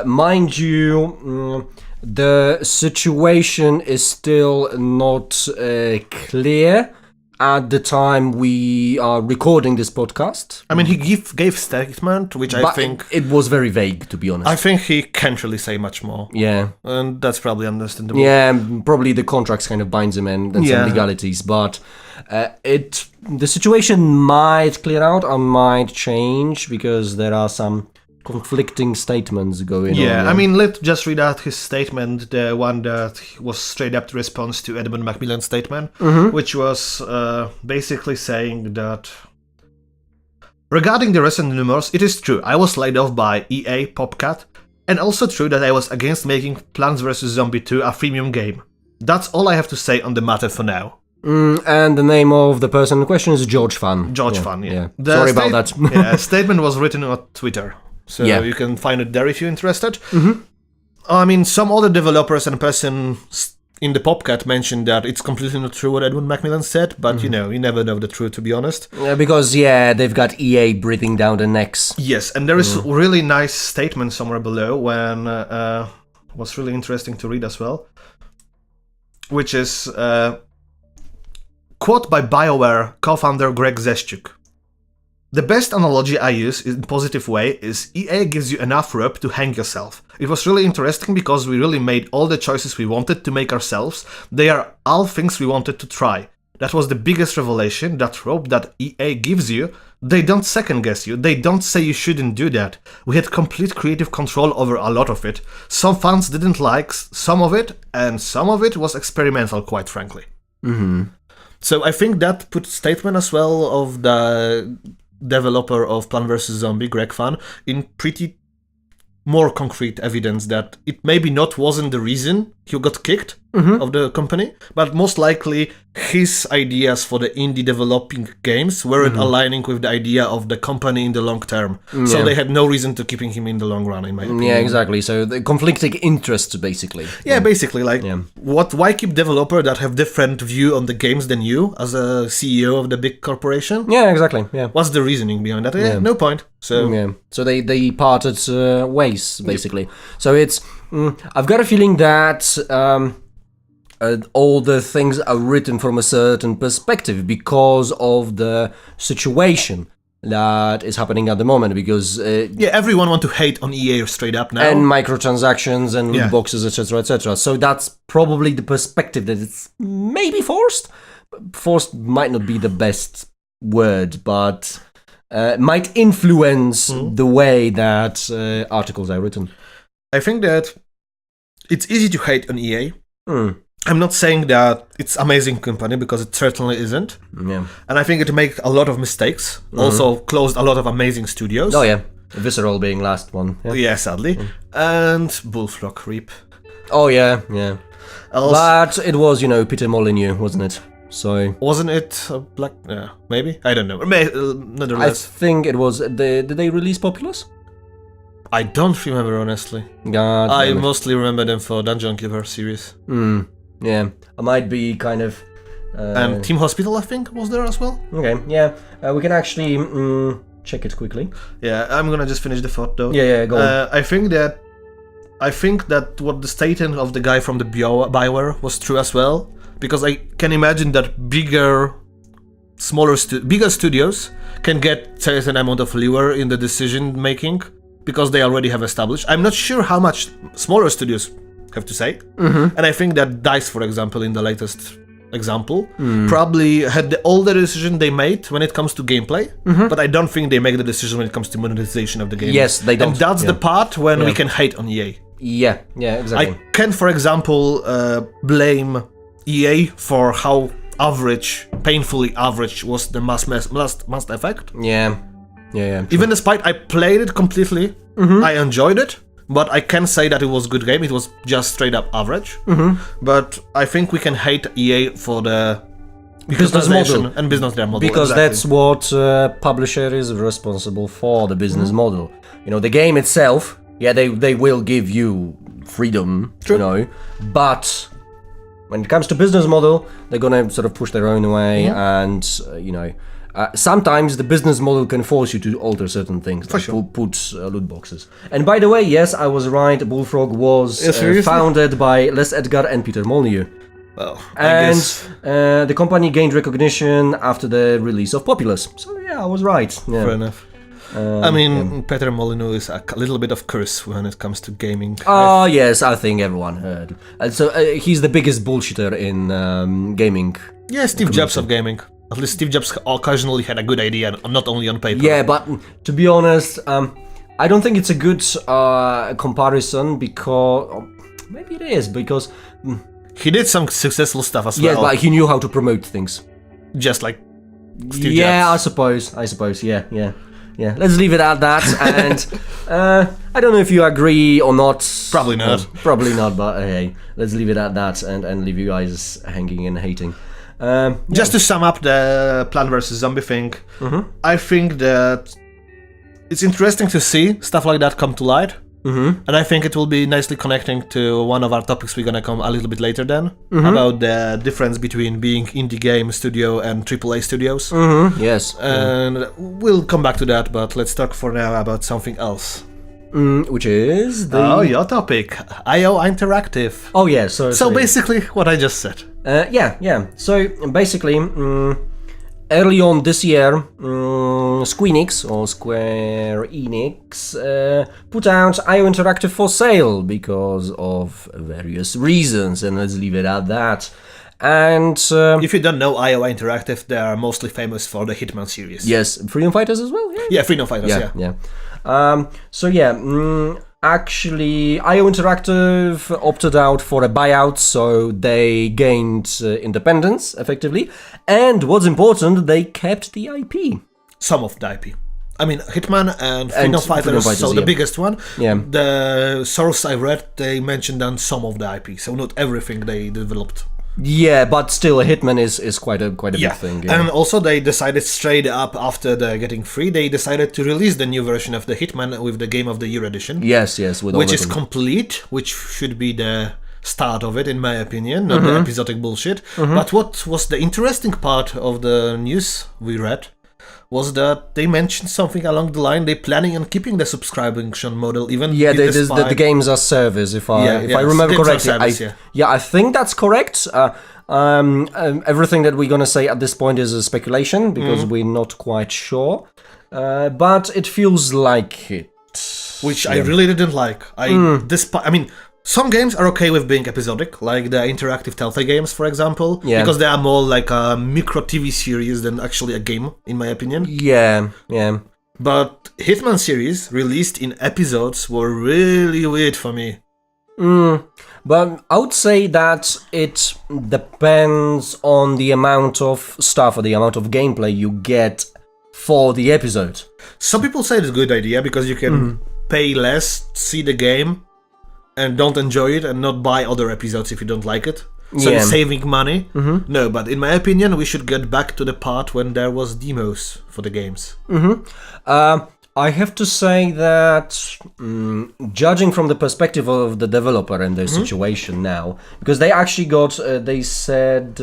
Mind you, the situation is still not clear at the time we are recording this podcast. I mean, he gave statement, which I think... it was very vague, to be honest. I think he can't really say much more. Yeah. And that's probably understandable. Yeah, probably the contracts kind of binds him in and some legalities, but the situation might clear out or might change because there are some conflicting statements going on. Yeah, I mean, let's just read out his statement, the one that was straight up the response to Edmund Macmillan's statement, which was basically saying that regarding the recent rumors, it is true, I was laid off by EA, PopCat, and also true that I was against making Plants vs. Zombie 2 a freemium game. That's all I have to say on the matter for now. And the name of the person in question is George Fan. George Fan, yeah. Sorry about that. Statement was written on Twitter. So you can find it there if you're interested. Mm-hmm. I mean, some other developers and person in the PopCat mentioned that it's completely not true what Edmund Macmillan said, but you know, you never know the truth, to be honest. Because, they've got EA breathing down their necks. Yes, and there is a really nice statement somewhere below when was really interesting to read as well, which is quote by BioWare co-founder Greg Zeszczuk. The best analogy I use in a positive way is EA gives you enough rope to hang yourself. It was really interesting because we really made all the choices we wanted to make ourselves. They are all things we wanted to try. That was the biggest revelation, that rope that EA gives you. They don't second guess you, they don't say you shouldn't do that. We had complete creative control over a lot of it. Some fans didn't like some of it, and some of it was experimental, quite frankly. So I think that put statement as well of the developer of Plant vs. Zombie, Greg Fan, in pretty more concrete evidence that it maybe not wasn't the reason he got kicked of the company, but most likely his ideas for the indie developing games weren't aligning with the idea of the company in the long term. So they had no reason to keeping him in the long run, in my opinion. Yeah, exactly. So the conflicting interests, basically. Yeah, basically, why keep developer that have different view on the games than you as a CEO of the big corporation? Yeah, exactly. Yeah. What's the reasoning behind that? Yeah, no point. So so they parted ways, basically. So it's I've got a feeling that all the things are written from a certain perspective because of the situation that is happening at the moment, because everyone want to hate on EA straight up now, and microtransactions and loot boxes, etc. So that's probably the perspective that it's maybe forced. Forced might not be the best word, but might influence the way that articles are written. I think that it's easy to hate on EA. I'm not saying that it's amazing company, because it certainly isn't. Yeah. And I think it made a lot of mistakes. Also closed a lot of amazing studios. Oh yeah, Visceral being last one. Yeah, sadly. And Bullfrog Reap. Oh yeah. But it was, Peter Molyneux, wasn't it? So wasn't it a black? Yeah, maybe, I don't know. Nonetheless, I think it was. Did they release Populous? I don't remember, honestly. God, I mostly remember them for Dungeon Keeper series. Yeah, I might be kind of. And Team Hospital, I think, was there as well. Okay, yeah, we can actually check it quickly. Yeah, I'm gonna just finish the thought though. Yeah, go on. I think that I think that what the statement of the guy from the Bioware was true as well, because I can imagine that bigger studios can get certain amount of leeway in the decision making because they already have established. I'm not sure how much smaller studios have to say, and I think that DICE, for example, in the latest example, probably had the older decision they made when it comes to gameplay, but I don't think they make the decision when it comes to monetization of the game. Yes, they don't. And that's the part when we can hate on EA. Yeah, exactly. I can, for example, blame EA for how painfully average was the Mass Effect. Yeah. Even despite I played it completely, I enjoyed it, but I can say that it was a good game. It was just straight up average. But I think we can hate EA for the business model and business model. Because that's what publisher is responsible for, the business model. The game itself, they will give you freedom, but when it comes to business model, they're gonna sort of push their own way, and sometimes the business model can force you to alter certain things, like put loot boxes. And by the way, yes, I was right. Bullfrog was founded by Les Edgar and Peter Molyneux. Well, and the company gained recognition after the release of Populous. So yeah, I was right. Yeah. Fair enough. Peter Molyneux is a little bit of curse when it comes to gaming. Oh, yes, I think everyone heard. So he's the biggest bullshitter in gaming. Yeah, Steve Jobs of gaming. At least Steve Jobs occasionally had a good idea, not only on paper. Yeah, but to be honest, I don't think it's a good comparison because... maybe it is, because... he did some successful stuff as well. Yeah, but he knew how to promote things. Just like Steve Jobs. I suppose, yeah. Let's leave it at that, and I don't know if you agree or not. Probably not. Probably not, but hey, let's leave it at that and leave you guys hanging and hating. Just to sum up the Plant vs. Zombie thing, I think that it's interesting to see stuff like that come to light. And I think it will be nicely connecting to one of our topics we're gonna come a little bit later then, about the difference between being indie game studio and AAA studios. Yes. And we'll come back to that, but let's talk for now about something else. Which is your topic, IO Interactive. Oh yeah, so basically what I just said. Yeah. So basically, early on this year, Square Enix put out IO Interactive for sale because of various reasons, and let's leave it at that. And if you don't know IO Interactive, they are mostly famous for the Hitman series. Yes, Freedom Fighters as well. Yeah, Freedom Fighters. Yeah. Actually, IO Interactive opted out for a buyout, so they gained independence, effectively. And what's important, they kept the IP. Some of the IP. I mean, Hitman and Freedom Fighters, so the biggest one. Yeah. The source I read, they mentioned on some of the IP, so not everything they developed. Yeah, but still, Hitman is quite a big thing. Yeah. And also they decided straight up after the getting free, they decided to release the new version of the Hitman with the Game of the Year edition. Yes, which is complete, which should be the start of it, in my opinion, not the episodic bullshit. But what was the interesting part of the news we read was that they mentioned something along the line they're planning on keeping the subscription model even. Yeah, the games are service. If I remember correctly, I think that's correct. Everything that we're gonna say at this point is a speculation because we're not quite sure, but it feels like it. Which I really didn't like. Some games are okay with being episodic, like the interactive Telltale games, for example, because they are more like a micro TV series than actually a game, in my opinion. Yeah. But Hitman series released in episodes were really weird for me. But I would say that it depends on the amount of stuff or the amount of gameplay you get for the episode. Some people say it's a good idea because you can pay less, see the game, and don't enjoy it and not buy other episodes if you don't like it. So you're saving money. No, but in my opinion, we should get back to the part when there was demos for the games. I have to say that, judging from the perspective of the developer and their situation now, because they actually got, they said,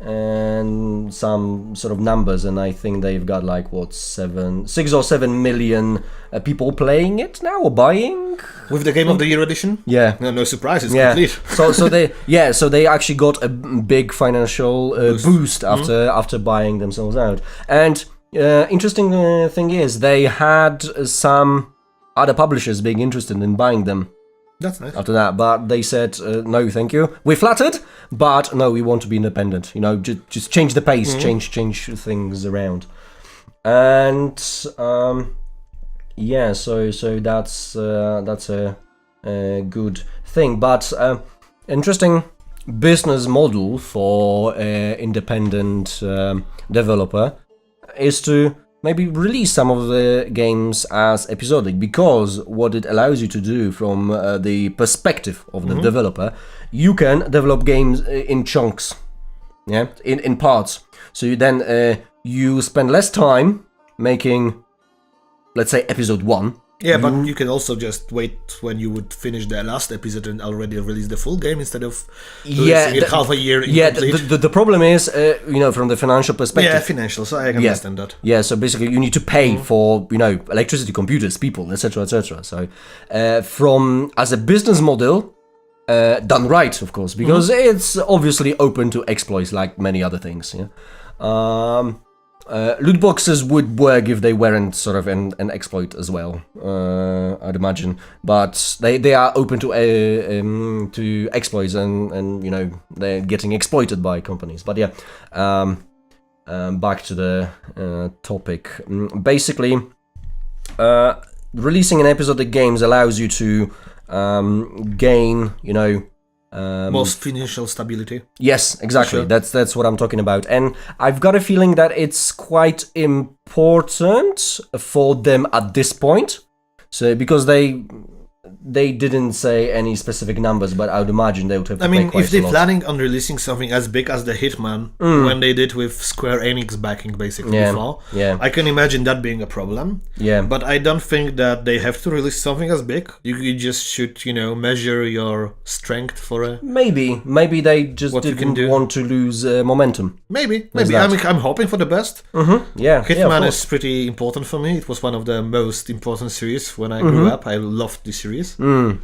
and some sort of numbers, and I think they've got like 6 or 7 million people playing it now or buying. With the Game of the Year edition? Yeah. No surprise, it's Yeah. complete. so they actually got a big financial boost after buying themselves out. And interesting thing is they had some other publishers being interested in buying them. That's nice. After that, but they said no, thank you. We're flattered, but no, we want to be independent. You know, just change the pace, change things around, and so that's a good thing. But interesting business model for independent developer is to maybe release some of the games as episodic, because what it allows you to do from the perspective of the developer, you can develop games in chunks, in parts. So you spend less time making, let's say, episode 1. Yeah, but you can also just wait when you would finish the last episode and already release the full game instead of releasing it half a year incomplete. The problem is, from the financial perspective. Yeah, financial, so I can understand that. Yeah, so basically you need to pay for, electricity, computers, people, etc., etc. So from as a business model, done right, of course, because it's obviously open to exploits like many other things. Yeah. Loot boxes would work if they weren't sort of an exploit as well, I'd imagine. But they are open to exploits, and they're getting exploited by companies. But yeah, back to the topic. Basically, releasing an episodic games allows you to gain, most financial stability. Yes, exactly. Sure. That's what I'm talking about. And I've got a feeling that it's quite important for them at this point. So because they didn't say any specific numbers, but I would imagine they would have to pay quite if they're a lot. planning on releasing something as big as the Hitman, when they did with Square Enix backing basically before, I can imagine that being a problem. Yeah. But I don't think that they have to release something as big. You just should, measure your strength for a... Maybe they just What you can didn't do. want to lose momentum. Maybe. that. I'm hoping for the best. Yeah. Hitman yeah, is pretty important for me. It was one of the most important series when I grew up. I loved the series.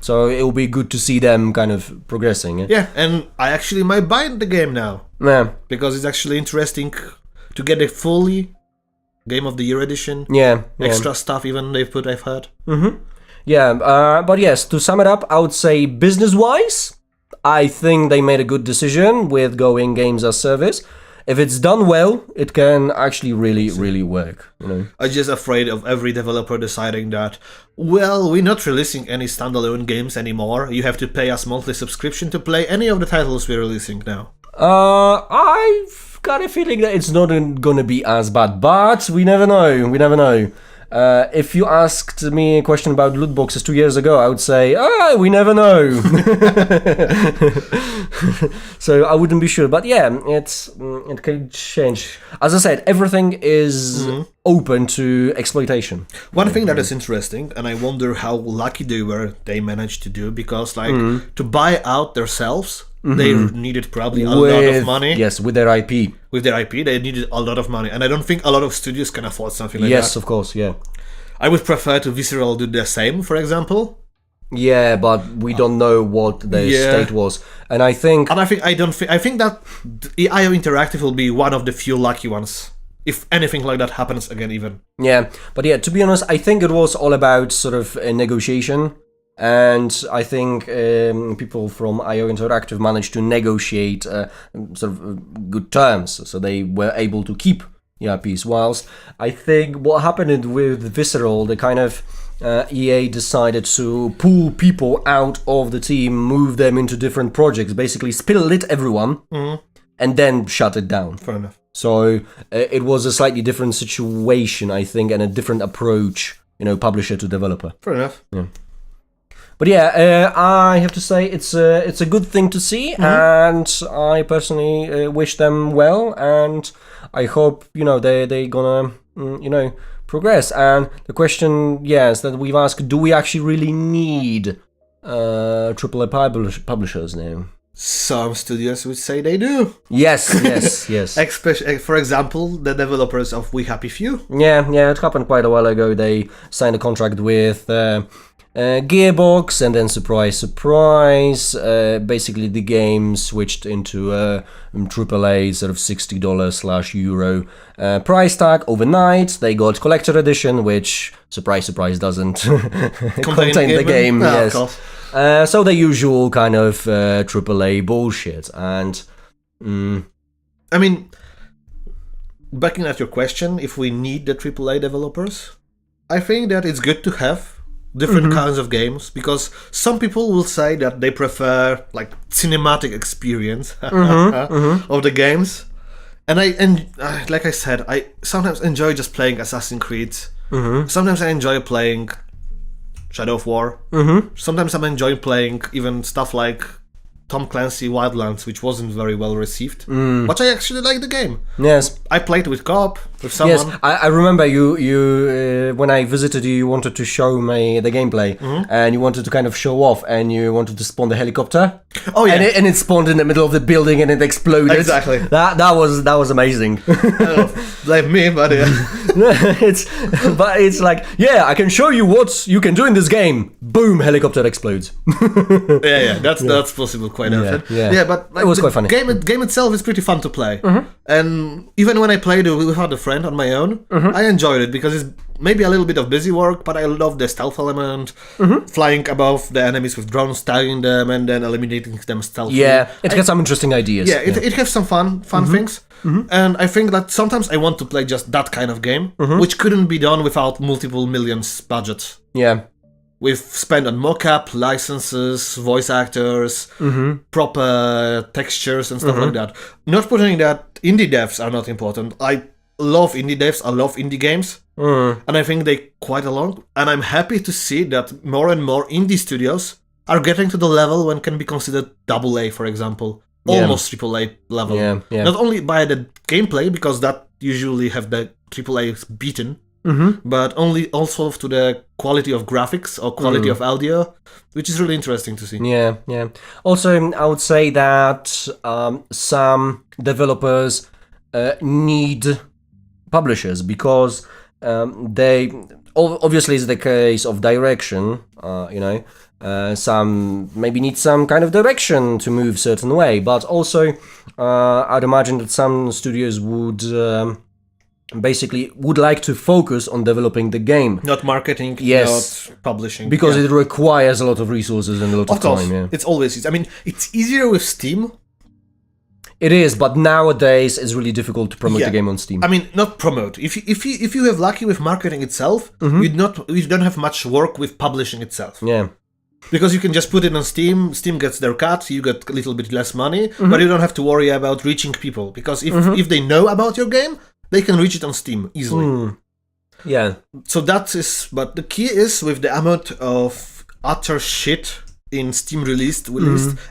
So it will be good to see them kind of progressing. Yeah, and I actually might buy the game now. Yeah. Because it's actually interesting to get a fully Game of the Year edition. Yeah. Extra stuff even I've heard. Yeah, but yes, to sum it up, I would say business-wise, I think they made a good decision with going games as service. If it's done well, it can actually really work. I'm just afraid of every developer deciding that, well, we're not releasing any standalone games anymore. You have to pay us monthly subscription to play any of the titles we're releasing now. I've got a feeling that it's not gonna be as bad, but we never know. If you asked me a question about loot boxes 2 years ago, I would say, we never know. So I wouldn't be sure. But yeah, it can change. As I said, everything is open to exploitation. One thing that is interesting, and I wonder how lucky they managed to do, because to buy out themselves, they needed probably a lot of money. Yes, with their IP. With their IP, they needed a lot of money. And I don't think a lot of studios can afford something like that. Yes, of course, yeah. I would prefer to Visceral do the same, for example. Yeah, but we don't know what the state was. And I think I think that IO Interactive will be one of the few lucky ones. If anything like that happens again even. Yeah, but yeah, to be honest, I think it was all about sort of a negotiation. And I think people from IO Interactive managed to negotiate sort of good terms, so they were able to keep IPs. Whilst I think what happened with Visceral, the kind of EA decided to pull people out of the team, move them into different projects, basically split everyone, and then shut it down. Fair enough. So it was a slightly different situation, I think, and a different approach, publisher to developer. Fair enough. Yeah. But yeah, I have to say it's a good thing to see, and I personally wish them well, and I hope they gonna progress. And the question, yes, that we've asked: do we actually really need AAA publishers now? Some studios would say they do. Yes, yes. Especially, for example, the developers of We Happy Few. Yeah, it happened quite a while ago. They signed a contract with Gearbox, and then surprise, basically the game switched into a AAA sort of $60/euro price tag overnight. They got collector edition, which surprise, doesn't contain the game. No, yes. of course. So the usual kind of AAA bullshit. And I mean, backing at your question, if we need the AAA developers, I think that it's good to have different kinds of games, because some people will say that they prefer like cinematic experience of the games, and like I said, I sometimes enjoy just playing Assassin's Creed. Sometimes I enjoy playing Shadow of War. Sometimes I'm enjoying playing even stuff like Tom Clancy Wildlands, which wasn't very well received, but I actually like the game. Yes, I played with co-op with someone. Yes, I remember you when I visited you wanted to show me the gameplay, and you wanted to kind of show off, and you wanted to spawn the helicopter. Oh yeah, and it spawned in the middle of the building and it exploded. Exactly. That was amazing. Blame me, but yeah. it's like, yeah, I can show you what you can do in this game. Boom, helicopter explodes. yeah, that's possible quite often. Yeah, but like, it was quite funny. Game itself is pretty fun to play, and even when I played it without a friend on my own, I enjoyed it because it's maybe a little bit of busy work, but I love the stealth element, flying above the enemies with drones, tagging them, and then eliminating them stealthily. Yeah, it got some interesting ideas. Yeah, it has some fun things. And I think that sometimes I want to play just that kind of game, which couldn't be done without multiple millions budget. Yeah. We've spent on mocap, licenses, voice actors, proper textures and stuff like that. Not putting that indie devs are not important. I love indie devs, I love indie games, and I think they quite along. And I'm happy to see that more and more indie studios are getting to the level when can be considered AA, for example. Almost AAA level. Yeah. Not only by the gameplay, because that usually have the AAA beaten, but also to the quality of graphics or quality of audio, which is really interesting to see. Yeah. Also, I would say that some developers need publishers, because they obviously it's the case of direction. Some maybe need some kind of direction to move certain way, but also I'd imagine that some studios would basically would like to focus on developing the game, not marketing, yes, not publishing, because it requires a lot of resources and a lot of time. Yeah. It's always easy. I mean, it's easier with Steam. It is, but nowadays it's really difficult to promote the game on Steam. I mean, not promote. If you have lucky with marketing itself, you don't have much work with publishing itself. Yeah. Because you can just put it on Steam, Steam gets their cut, you get a little bit less money, but you don't have to worry about reaching people. Because if they know about your game, they can reach it on Steam easily. Yeah. So that is, but the key is with the amount of utter shit in Steam released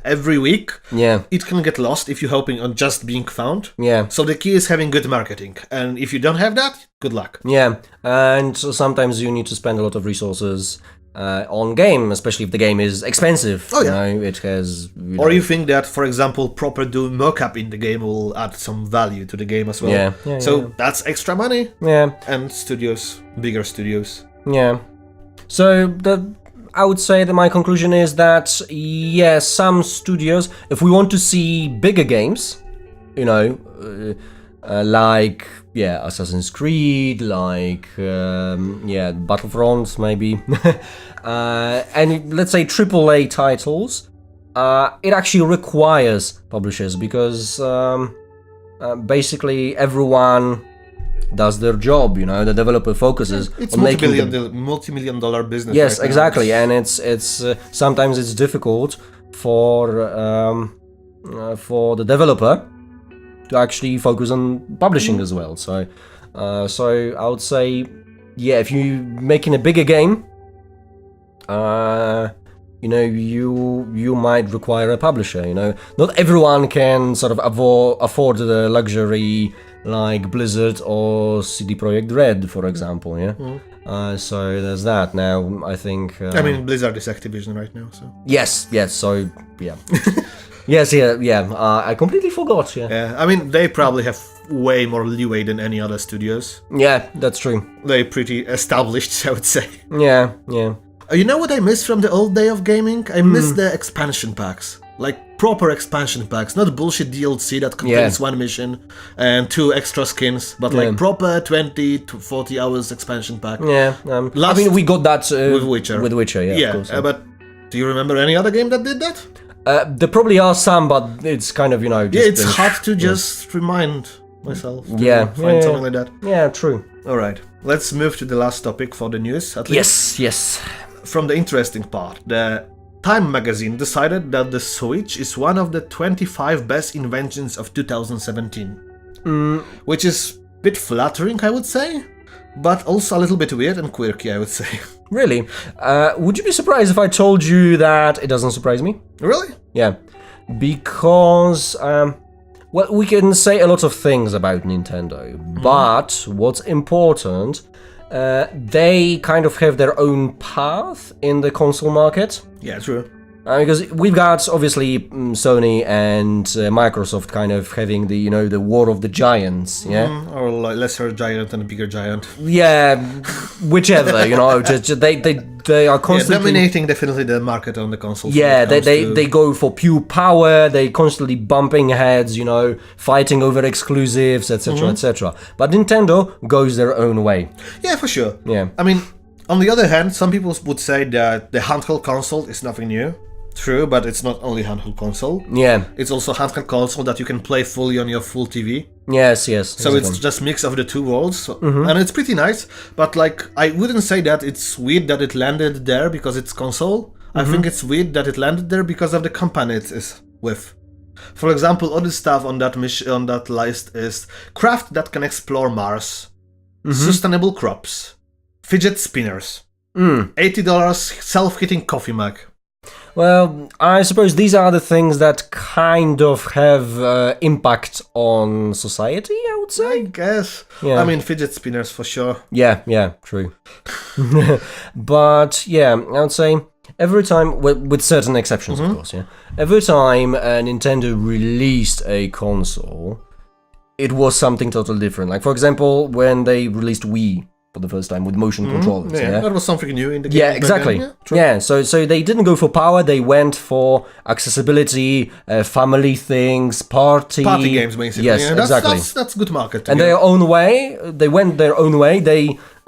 every week, it can get lost if you're hoping on just being found. Yeah. So the key is having good marketing. And if you don't have that, good luck. Yeah. And so sometimes you need to spend a lot of resources on game, especially if the game is expensive. Oh yeah, it has. Or you think that, for example, proper doing mocap in the game will add some value to the game as well. So that's extra money. Yeah, and studios, bigger studios. Yeah. So I would say that my conclusion is that some studios, if we want to see bigger games, like Assassin's Creed, like Battlefront maybe, and let's say AAA titles, it actually requires publishers, because basically everyone does their job, the developer focuses it's on making multi-million-dollar business. Yes, right exactly, now. And it's sometimes it's difficult for the developer to actually focus on publishing as well. So I would say, if you're making a bigger game, you might require a publisher. Not everyone can sort of afford the luxury like Blizzard or CD Projekt Red, for example. So there's that. Now I think. I mean, Blizzard is Activision right now, so. Yes. So yeah. Yes, yeah. I completely forgot. Yeah. Yeah, I mean, they probably have way more leeway than any other studios. Yeah, that's true. They're pretty established, I would say. Yeah. You know what I miss from the old day of gaming? I miss the expansion packs. Like proper expansion packs, not bullshit DLC that contains one mission and 2 extra skins, but like proper 20 to 40 hours expansion pack. Yeah. I mean, we got that with Witcher. With Witcher, yeah. Of course, but do you remember any other game that did that? There probably are some, but it's kind of, just it's hard to just remind myself to find something like that. Yeah, true. Alright, let's move to the last topic for the news, at least. Yes. From the interesting part, the Time magazine decided that the Switch is one of the 25 best inventions of 2017. Which is a bit flattering, I would say, but also a little bit weird and quirky, I would say. Really? Would you be surprised if I told you that it doesn't surprise me? Really? Yeah. Because, well, we can say a lot of things about Nintendo, but what's important, they kind of have their own path in the console market. Yeah, true. Because we've got, obviously, Sony and Microsoft kind of having the, the war of the giants, yeah? Or like lesser giant and a bigger giant. Yeah, whichever, they are constantly... dominating definitely the market on the console. Yeah, they go for pure power, they constantly bumping heads, fighting over exclusives, etc., etc. But Nintendo goes their own way. Yeah, for sure. Yeah. I mean, on the other hand, some people would say that the handheld console is nothing new. True, but it's not only handheld console. Yeah. It's also handheld console that you can play fully on your full TV. Yes. So exactly. It's just mix of the two worlds, and it's pretty nice. But like, I wouldn't say that it's weird that it landed there because it's console. I think it's weird that it landed there because of the company it is with. For example, other stuff on that on that list is craft that can explore Mars, sustainable crops, fidget spinners, $80 self-heating coffee mug. Well, I suppose these are the things that kind of have impact on society, I would say. I guess. Yeah. I mean, fidget spinners for sure. Yeah, true. But yeah, I would say every time, with certain exceptions, of course, yeah. Every time Nintendo released a console, it was something totally different. Like, for example, when they released Wii for the first time with motion controllers. Yeah, that was something new in the game. Yeah, exactly. So they didn't go for power, they went for accessibility, family things, party games, basically. Yes, yeah, exactly. That's good marketing. And their own way, they went their own way.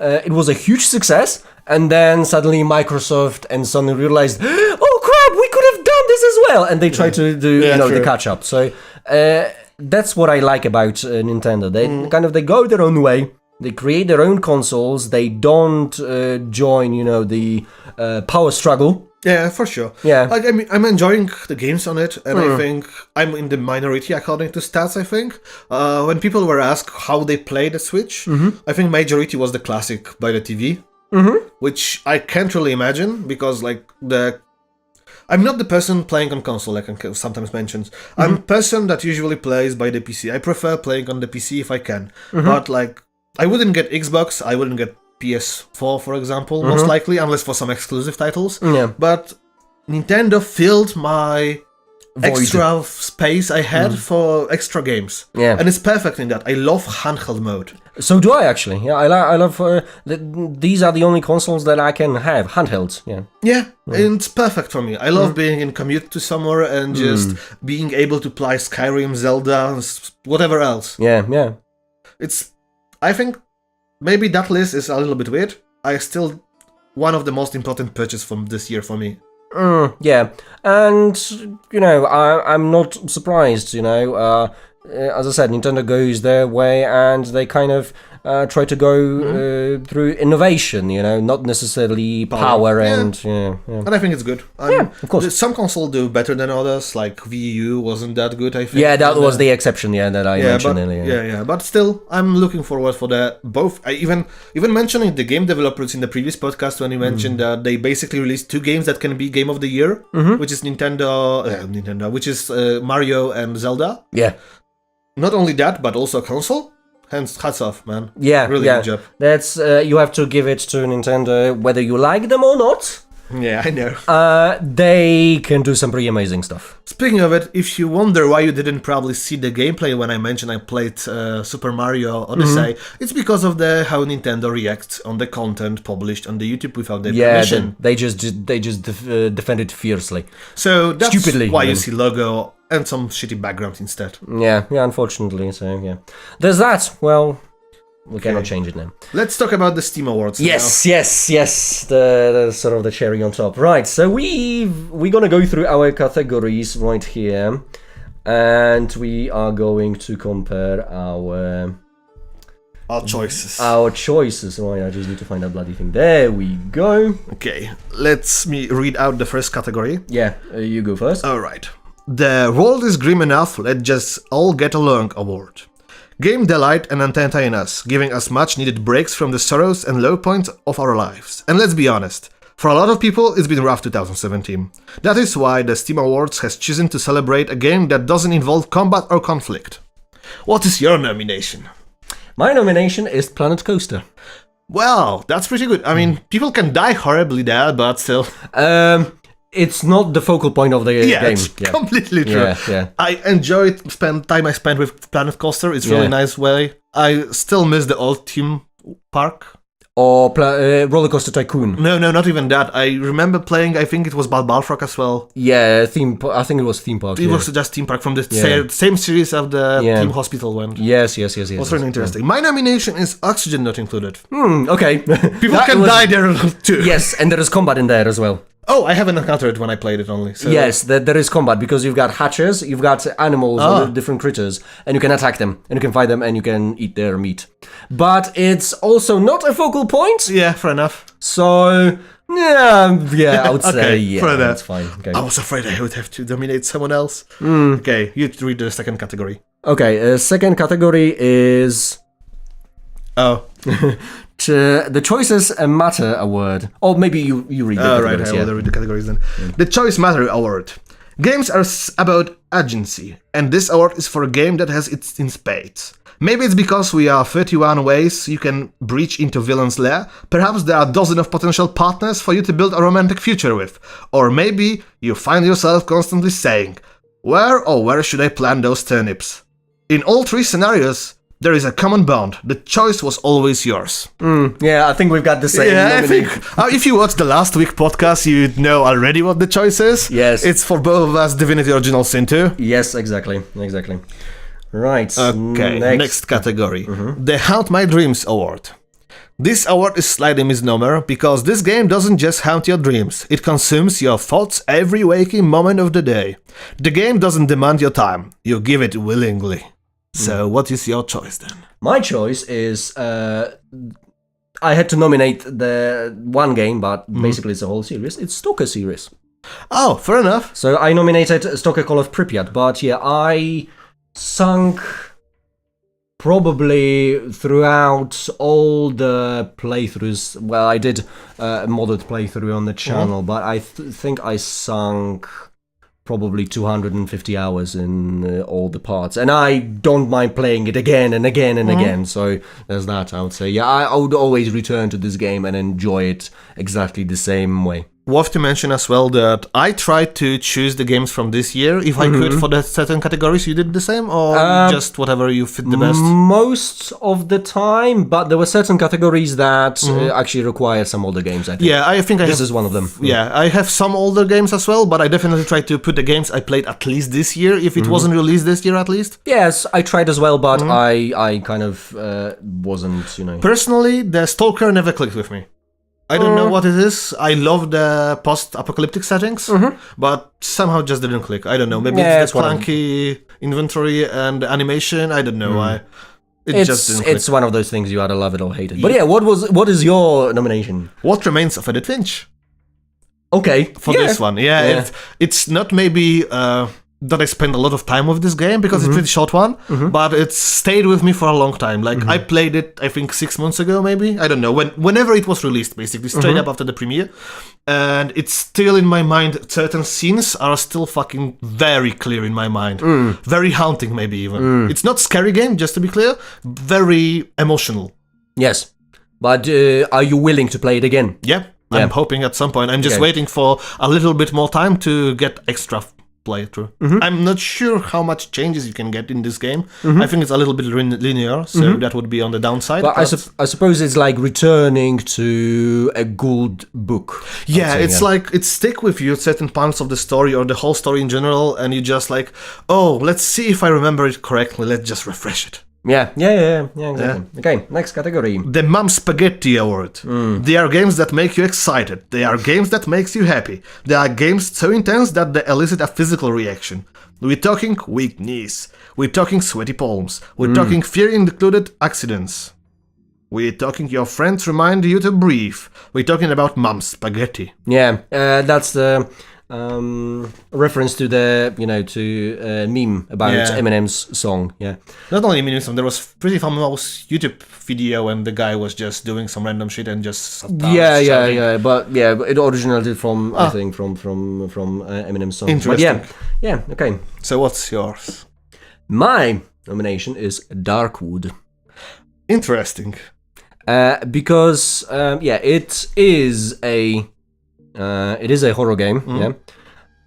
It was a huge success, and then suddenly Microsoft and Sony realized, oh crap, we could have done this as well, and they tried to do the catch up. So that's what I like about Nintendo. They they go their own way. They create their own consoles. They don't join, the power struggle. Yeah, for sure. Yeah. Like, I mean, I'm enjoying the games on it, and I think I'm in the minority according to stats, I think. When people were asked how they play the Switch, I think majority was the classic by the TV, which I can't really imagine, because, like, I'm not the person playing on console, like I sometimes mentions. I'm a person that usually plays by the PC. I prefer playing on the PC if I can. But, like, I wouldn't get Xbox, I wouldn't get PS4, for example, most likely, unless for some exclusive titles. Yeah. But Nintendo filled my extra space I had for extra games. Yeah. And it's perfect in that. I love handheld mode. So do I, actually. Yeah, I love... these are the only consoles that I can have, handhelds. Yeah. Yeah, and it's perfect for me. I love being in commute to somewhere and just being able to play Skyrim, Zelda, whatever else. Yeah. I think maybe that list is a little bit weird. I still one of the most important purchases from this year for me. Yeah, and I'm not surprised. As I said, Nintendo goes their way, and they kind of try to go through innovation. Not necessarily power and And I think it's good. Of course. Some consoles do better than others. Like Wii U wasn't that good, I think. Yeah, that was the exception. Yeah, that I mentioned earlier. Yeah. But still, I'm looking forward for the both. I even mentioning the game developers in the previous podcast when you mentioned that they basically released 2 games that can be Game of the Year, which is Nintendo, which is Mario and Zelda. Yeah. Not only that, but also a console. Hats off, man. Yeah, really good job. That's you have to give it to Nintendo, whether you like them or not. Yeah, I know. They can do some pretty amazing stuff. Speaking of it, if you wonder why you didn't probably see the gameplay when I mentioned I played Super Mario Odyssey, it's because of how Nintendo reacts on the content published on the YouTube without their permission. They just defend it fiercely. So that's Stupidly, why you even. see logo and some shitty background instead. Yeah, unfortunately. So yeah, there's that. Well, we cannot change it now. Let's talk about the Steam Awards. Yes. The sort of the cherry on top. Right. So we're gonna go through our categories right here, and we are going to compare our choices. Right. I just need to find that bloody thing. There we go. Okay, let me read out the first category. Yeah, you go first. All right. The World is Grim Enough, Let's Just All Get Along award. Game delight and entertain us, giving us much needed breaks from the sorrows and low points of our lives. And let's be honest, for a lot of people it's been rough 2017. That is why the Steam Awards has chosen to celebrate a game that doesn't involve combat or conflict. What is your nomination? My nomination is Planet Coaster. Well, that's pretty good. I mean, people can die horribly there, but still. It's not the focal point of the game. It's completely true. Yeah. I enjoyed time I spent with Planet Coaster. It's really nice way. I still miss the old theme park. Or Roller Coaster Tycoon. No, not even that. I remember playing, I think it was Balbalfrog as well. Yeah, I think it was theme park. It was just theme park from the same series of the Team Hospital one. Yes. It was really interesting. My nomination is Oxygen Not Included. Okay. People can die there too. Yes, and there is combat in there as well. Oh, I haven't encountered it when I played it only. So. Yes, there is combat because you've got hatchers, you've got animals, different critters, and you can attack them, and you can fight them, and you can eat their meat. But it's also not a focal point. Yeah, fair enough. So, I would say, fair enough. That's fine. Okay. I was afraid I would have to dominate someone else. Okay, you read the second category. Okay, second category is... Oh. The Choices Matter Award. Or maybe you read the categories. Right, I will read the categories then. The Choice Matter Award. Games are about agency, and this award is for a game that has it in spades. Maybe it's because we are 31 ways you can breach into villain's lair. Perhaps there are dozens of potential partners for you to build a romantic future with. Or maybe you find yourself constantly saying, where should I plant those turnips? In all three scenarios, there is a common bond. The choice was always yours. Yeah, I think we've got the same. Yeah, I think if you watched the last week podcast, you know already what the choice is. Yes. It's for both of us, Divinity Original Sin 2. Yes, exactly. Right. Okay, next category. The Haunt My Dreams Award. This award is slightly misnomer because this game doesn't just haunt your dreams, it consumes your thoughts every waking moment of the day. The game doesn't demand your time, you give it willingly. So what is your choice then? My choice is I had to nominate the one game, but basically it's a whole series. It's Stalker series. Oh, fair enough. So I nominated Stalker Call of Pripyat, but yeah, I sunk probably throughout all the playthroughs. Well, I did a modded playthrough on the channel, but I think I sunk probably 250 hours in all the parts, and I don't mind playing it again and again and again. So there's that. I would say, yeah, I would always return to this game and enjoy it exactly the same way. Worth to mention as well that I tried to choose the games from this year if I could for the certain categories. You did the same, or just whatever you fit the best? Most of the time, but there were certain categories that actually require some older games, I think. Yeah, I think this is one of them. Yeah, I have some older games as well, but I definitely tried to put the games I played at least this year, if it wasn't released this year at least. Yes, I tried as well, but I kind of wasn't, you know. Personally, the Stalker never clicked with me. I don't know what it is. I love the post-apocalyptic settings, but somehow just didn't click. I don't know. Maybe it's the clunky inventory and animation. I don't know. It just didn't click. It's one of those things you either love it or hate it. But yeah, what is your nomination? What Remains of Edith Finch? Okay. For this one. Yeah. It's not maybe... that I spent a lot of time with this game because it's a pretty short one, but it's stayed with me for a long time. Like I played it, I think 6 months ago, maybe. I don't know, whenever it was released, basically straight up after the premiere, and it's still in my mind. Certain scenes are still fucking very clear in my mind, very haunting, maybe even. It's not scary game, just to be clear, very emotional. Yes, but are you willing to play it again? Yeah. I'm hoping at some point. I'm just waiting for a little bit more time to get extra playthrough. I'm not sure how much changes you can get in this game. I think it's a little bit linear, so that would be on the downside. But I suppose it's like returning to a good book. Yeah, it's like it stick with you certain parts of the story or the whole story in general, and you just like, oh, let's see if I remember it correctly. Let's just refresh it. Yeah, exactly. Okay, next category. The Mum Spaghetti Award. They are games that make you excited. They are games that makes you happy. They are games so intense that they elicit a physical reaction. We're talking weak knees. We're talking sweaty palms. We're talking fear-included accidents. We're talking your friends remind you to breathe. We're talking about Mum Spaghetti. Yeah, that's the reference to the meme about Eminem's song. Yeah, not only Eminem, there was pretty famous YouTube video when the guy was just doing some random shit and just shouting. but it originated from I think from Eminem's song. Interesting. But yeah, okay. So what's yours? My nomination is Darkwood. Interesting. Because it is a horror game,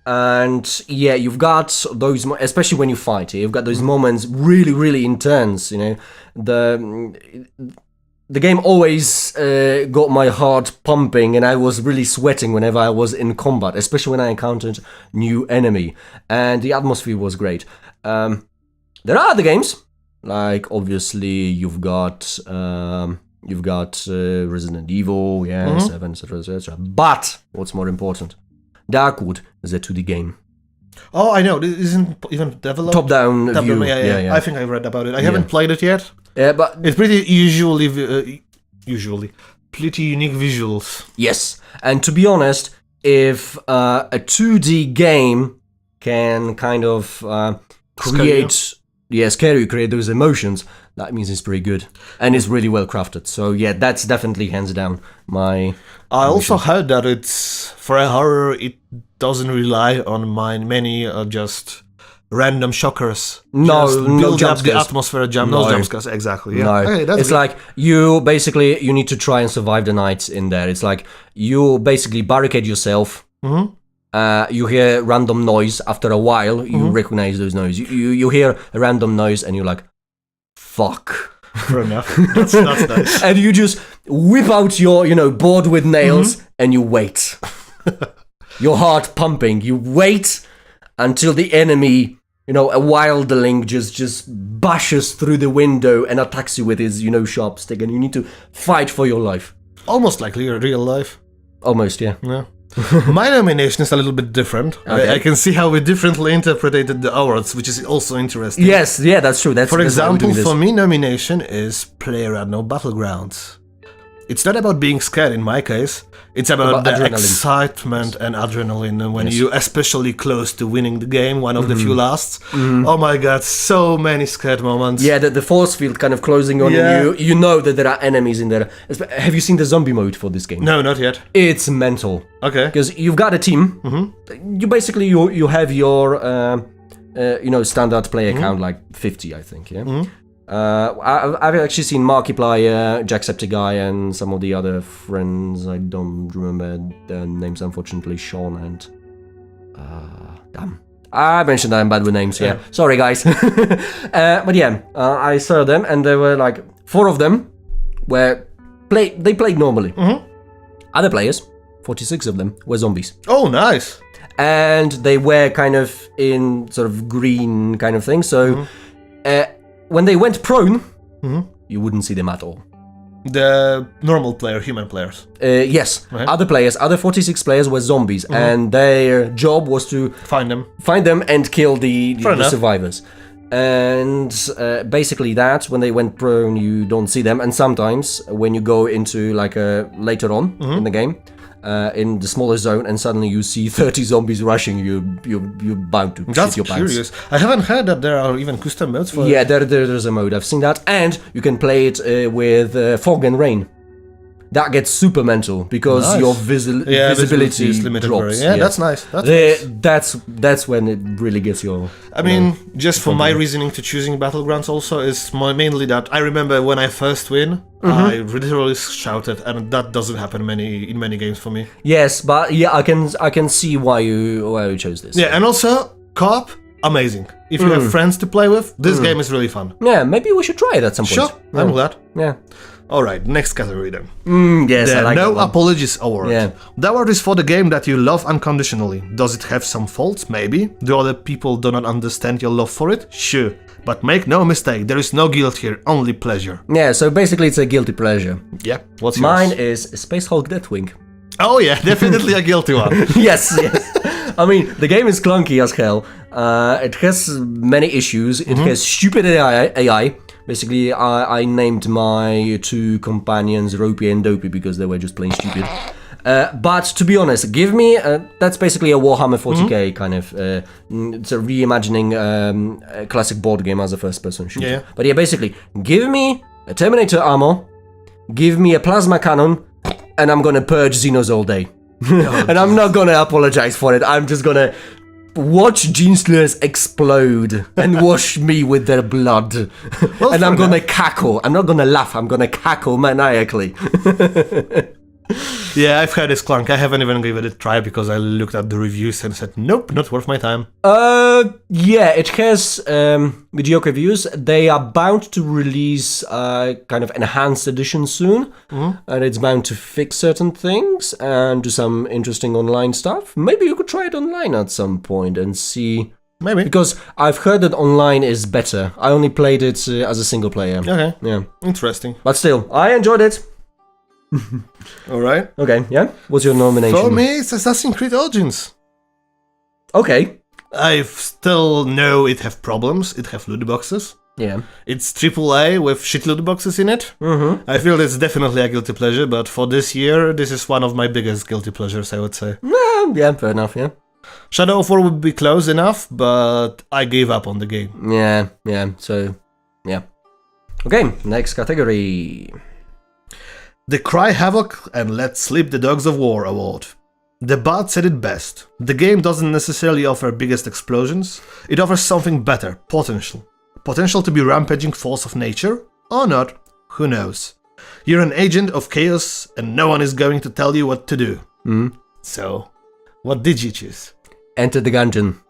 and you've got those, especially when you fight, you've got those moments really, really intense. The game always got my heart pumping, and I was really sweating whenever I was in combat, especially when I encountered new enemy, and the atmosphere was great. There are other games, like obviously you've got Resident Evil, 7, etc. But what's more important, Darkwood is a 2D game. Oh, I know. It isn't even developed. Top-down view. Yeah. I think I read about it. I haven't played it yet. Yeah, but it's pretty usually pretty unique visuals. Yes, and to be honest, if a 2D game can kind of create those emotions, that means it's pretty good and it's really well crafted. So yeah, that's definitely hands down my. I also heard that it's for a horror. It doesn't rely on many just random shockers. No jump the atmosphere. No jump scares. Exactly. Yeah. No. Hey, it's good. Like you need to try and survive the night in there. It's like you basically barricade yourself. You hear random noise. After a while, you recognize those noises. You hear a random noise, and you're like, "Fuck." Fair enough. That's nice. And you just whip out your, board with nails, and you wait. Your heart pumping. You wait until the enemy, a wildling just bashes through the window and attacks you with his, sharp stick, and you need to fight for your life. Almost like real life. Almost, yeah. Yeah. My nomination is a little bit different. Okay. I can see how we differently interpreted the awards, which is also interesting. Yes, yeah, that's true. For example, for me, nomination is PlayerUnknown Battlegrounds. It's not about being scared in my case. It's about the adrenaline. Excitement and adrenaline when you especially close to winning the game, one of the few lasts. Oh my god, so many scared moments. Yeah, the force field kind of closing on you. You know that there are enemies in there. Have you seen the zombie mode for this game? No, not yet. It's mental. Okay. Because you've got a team. You basically you have your standard player count, like 50, I think. Yeah. I've actually seen Markiplier, Jacksepticeye, and some of the other friends. I don't remember their names, unfortunately. Sean and damn, I mentioned I'm bad with names. Yeah, sorry guys. But yeah, I saw them, and there were like 4 of them where they played normally. Other players, 46 of them, were zombies. Oh, nice. And they were kind of in sort of green kind of thing. So. When they went prone, you wouldn't see them at all. The normal player, human players. Yes. Right. Other 46 players were zombies, and their job was to find them and kill the survivors. And basically that, when they went prone, you don't see them. And sometimes when you go into like later on in the game, in the smaller zone, and suddenly you see 30 zombies rushing you, you're bound to shit your pants. That's curious. I haven't heard that there are even custom modes for it. Yeah, there's a mode. I've seen that. And you can play it with fog and rain. that gets super mental because Nice. your visibility visibility is limited. drops. Yeah, that's nice. That's nice. That's when it really gets your. I mean, just for my reasoning to choosing Battlegrounds also is mainly that I remember when I first win, I literally shouted, and that doesn't happen in many games for me. Yes, but yeah, I can see why you chose this. Yeah, and also co-op, amazing. If you have friends to play with, this game is really fun. Yeah, maybe we should try it at some point. Sure, I'm glad. Yeah. All right, next category then. Yes, I The like No that one. Apologies Award. Yeah. The award is for the game that you love unconditionally. Does it have some faults? Maybe. Do other people do not understand your love for it? Sure. But make no mistake, there is no guilt here, only pleasure. Yeah, so basically it's a guilty pleasure. Yeah, what's Mine yours? is Space Hulk Deathwing. Oh yeah, definitely a guilty one. Yes. I mean, the game is clunky as hell. It has many issues. It has stupid AI. Basically, I named my two companions Ropey and Dopey because they were just plain stupid. But to be honest, give me that's basically a Warhammer 40k kind of. It's a reimagining a classic board game as a first-person shooter. Yeah. But yeah, basically, give me a Terminator armor, give me a plasma cannon, and I'm gonna purge Xenos all day. And I'm not gonna apologize for it. I'm just gonna watch Gene Stealers explode and wash me with their blood. And I'm gonna cackle. I'm not gonna laugh, I'm gonna cackle maniacally. Yeah, I've heard it's clunk. I haven't even given it a try because I looked at the reviews and said, nope, not worth my time. Yeah, it has mediocre reviews. They are bound to release kind of enhanced edition soon, and it's bound to fix certain things and do some interesting online stuff. Maybe you could try it online at some point and see. Maybe. Because I've heard that online is better. I only played it as a single player. Okay. Yeah. Interesting. But still, I enjoyed it. All right. Okay, yeah? What's your nomination? For me, it's Assassin's Creed Origins. Okay. I still know it have problems. It have loot boxes. Yeah. It's AAA with shit loot boxes in it. I feel it's definitely a guilty pleasure, but for this year, this is one of my biggest guilty pleasures, I would say. Yeah, fair enough, yeah. Shadow of War would be close enough, but I gave up on the game. Yeah, so, yeah. Okay, next category. The Cry Havoc and Let Sleep the Dogs of War award. The Bard said it best. The game doesn't necessarily offer biggest explosions, it offers something better, potential. Potential to be rampaging force of nature? Or not? Who knows? You're an agent of chaos and no one is going to tell you what to do. So, what did you choose? Enter the Gungeon.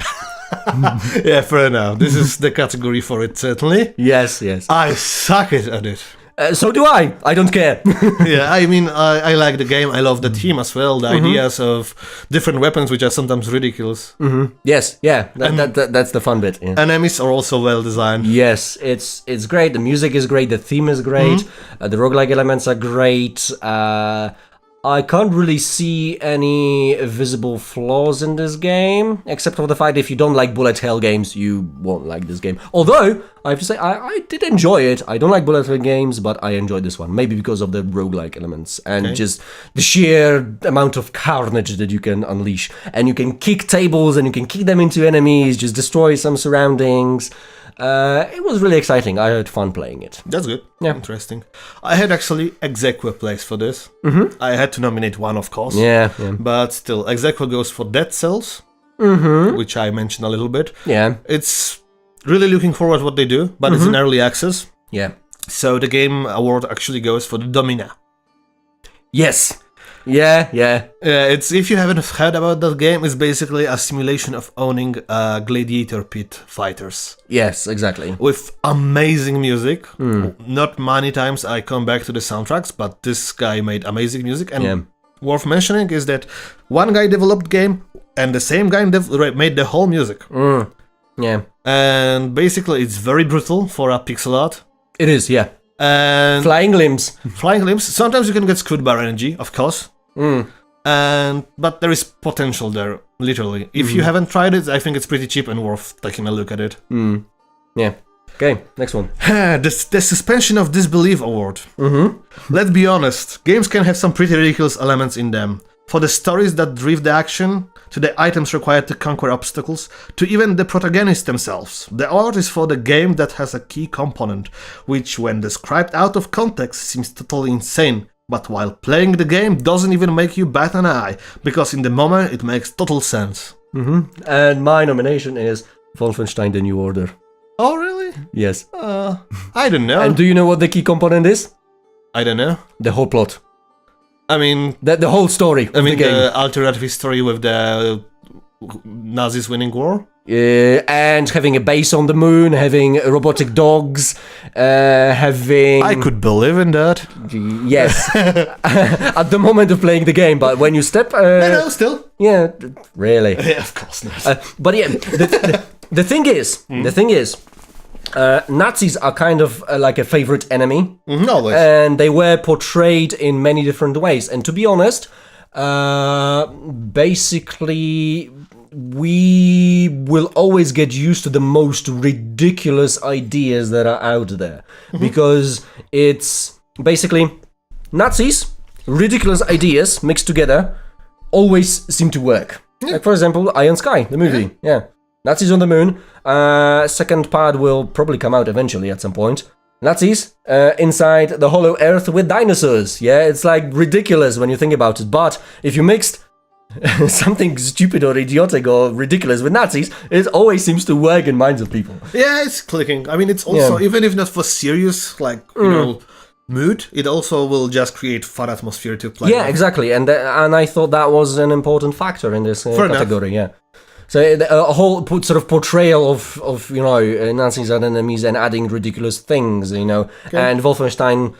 Yeah, fair enough. This is the category for it, certainly. Yes. I suck at it. So do I. I don't care. Yeah, I mean, I like the game. I love the theme as well. The ideas of different weapons, which are sometimes ridiculous. Yes, yeah. That's the fun bit. Yeah. Enemies are also well designed. Yes, it's great. The music is great. The theme is great. The roguelike elements are great. I can't really see any visible flaws in this game, except for the fact if you don't like bullet hell games, you won't like this game. Although, I have to say, I did enjoy it. I don't like bullet hell games, but I enjoyed this one. Maybe because of the roguelike elements and just the sheer amount of carnage that you can unleash. And you can kick tables and you can kick them into enemies, just destroy some surroundings. It was really exciting. I had fun playing it. That's good. Yeah. Interesting. I had actually Exequo place for this. I had to nominate one, of course. Yeah. But still, Exequo goes for Dead Cells, which I mentioned a little bit. Yeah. It's really looking forward to what they do, but it's in early access. Yeah. So the game award actually goes for the Domina. Yes. Yeah. It's, if you haven't heard about that game, it's basically a simulation of owning gladiator pit fighters. Yes, exactly. With amazing music. Not many times I come back to the soundtracks, but this guy made amazing music. And worth mentioning is that one guy developed game and the same guy made the whole music. Yeah. And basically it's very brutal for a pixel art. It is, yeah. And Flying limbs. Sometimes you can get screwed by RNG, of course. But there is potential there, literally. If you haven't tried it, I think it's pretty cheap and worth taking a look at it. Yeah. Okay, next one. The Suspension of Disbelief award. Let's be honest, games can have some pretty ridiculous elements in them. For the stories that drive the action, to the items required to conquer obstacles, to even the protagonists themselves. The award is for the game that has a key component, which when described out of context seems totally insane, but while playing the game doesn't even make you bat an eye, because in the moment it makes total sense. And my nomination is Wolfenstein: The New Order. Oh, really? Yes. I don't know. And do you know what the key component is? I don't know. The whole plot. I mean... The whole story of the game. The alternative history with the Nazis winning war? And having a base on the moon, having robotic dogs, having... I could believe in that. Yes. At the moment of playing the game, but when you step... no, still. Yeah, really. Yeah, of course not. But yeah, the thing is, Nazis are kind of like a favorite enemy. Always. And they were portrayed in many different ways. And to be honest, basically... we will always get used to the most ridiculous ideas that are out there. Because it's basically Nazis, ridiculous ideas mixed together, always seem to work. Like, for example, Iron Sky, the movie. Yeah. Nazis on the moon. Second part will probably come out eventually at some point. Nazis inside the hollow earth with dinosaurs. Yeah, it's like ridiculous when you think about it. But if you mixed something stupid or idiotic or ridiculous with Nazis, it always seems to work in minds of people. Yeah, it's clicking. I mean, it's also, even if not for serious, like, you know, mood, it also will just create fun atmosphere to play. Yeah, exactly. And I thought that was an important factor in this category, yeah. So a whole sort of portrayal of you know, Nazis as enemies and adding ridiculous things, you know, and Wolfenstein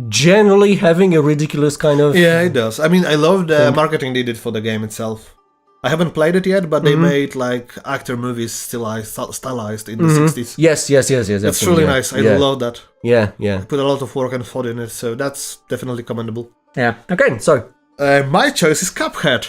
generally having a ridiculous kind of... Yeah, it does. I mean, I love the marketing they did for the game itself. I haven't played it yet, but they made like actor movies stylized in the 60s. Yes. It's really nice. I love that. Yeah. Put a lot of work and thought in it, so that's definitely commendable. Yeah. Okay, so... my choice is Cuphead.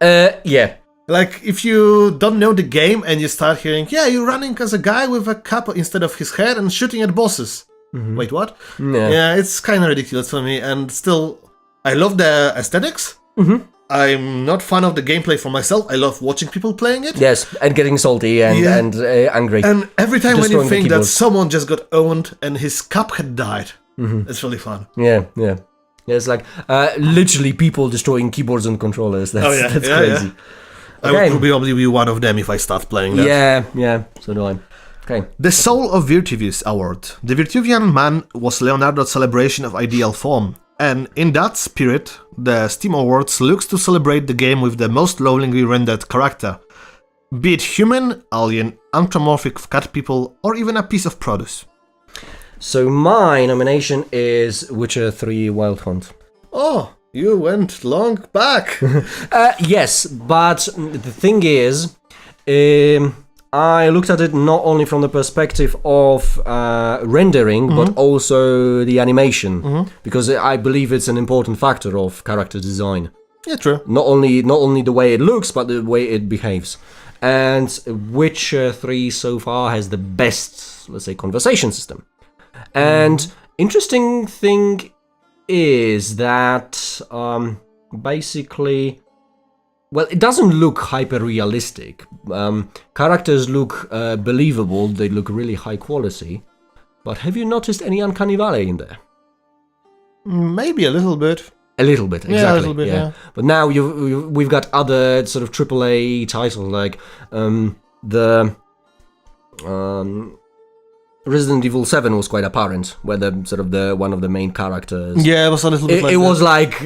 Yeah. Like, if you don't know the game and you start hearing, yeah, you're running as a guy with a cup instead of his head and shooting at bosses. Wait, what? Yeah, it's kind of ridiculous for me, and still, I love the aesthetics. I'm not fan of the gameplay for myself. I love watching people playing it. Yes, and getting salty and angry. And every time when you think that someone just got owned and his cup had died, it's really fun. Yeah. It's like literally people destroying keyboards and controllers. That's crazy. I would probably be one of them if I start playing that. Yeah, so do I. Okay. The Soul of Virtuvius Award. The Virtuvian Man was Leonardo's celebration of ideal form, and in that spirit, the Steam Awards looks to celebrate the game with the most lovingly rendered character, be it human, alien, anthropomorphic cat people, or even a piece of produce. So my nomination is Witcher 3 Wild Hunt. Oh, you went long back. Yes, but the thing is, I looked at it not only from the perspective of rendering, but also the animation, because I believe it's an important factor of character design. Yeah, true. Not only the way it looks, but the way it behaves. And Witcher 3 so far has the best, let's say, conversation system. And interesting thing is that basically... Well, it doesn't look hyper-realistic. Characters look believable, they look really high quality. But have you noticed any Uncanny Valley in there? Maybe a little bit. A little bit, exactly. Yeah, a little bit, yeah. But now we've got other sort of AAA titles, like the Resident Evil 7 was quite apparent, where the sort of one of the main characters... Yeah, it was a little bit It was like...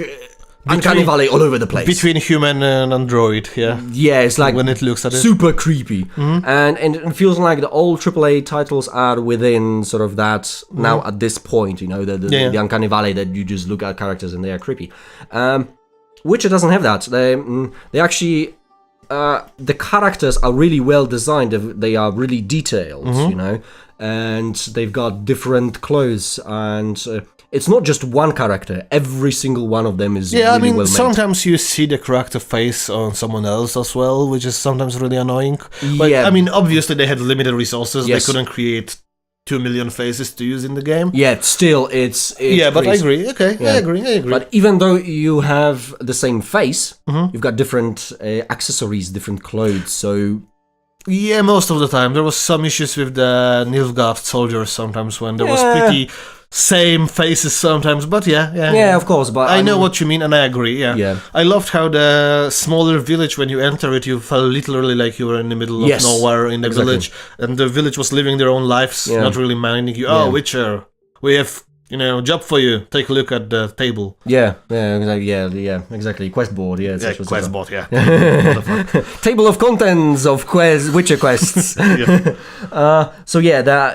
Uncanny Valley all over the place. Between human and android, yeah. Yeah, it's like when it looks at it. Super creepy. And it feels like the old AAA titles are within sort of that now at this point, you know, the Uncanny Valley that you just look at characters and they are creepy. Witcher doesn't have that. They actually... the characters are really well designed. They are really detailed, you know, and they've got different clothes and... it's not just one character. Every single one of them is really well made. Sometimes you see the character face on someone else as well, which is sometimes really annoying. But, Yeah. I mean, obviously they had limited resources. Yes. They couldn't create 2 million faces to use in the game. Yeah, still, it's yeah, but crazy. I agree. Okay, Yeah. I agree. But even though you have the same face, you've got different accessories, different clothes, so... Yeah, most of the time. There was some issues with the Nilfgaard soldiers sometimes when there was pretty same faces sometimes, but Yeah, of course, but I know what you mean, and I agree. Yeah. I loved how the smaller village, when you enter it, you felt literally like you were in the middle of nowhere in the village, and the village was living their own lives, not really minding you. Oh, Witcher, we have job for you. Take a look at the table. Exactly. Quest board, Quest board, Table of contents of Witcher quests. That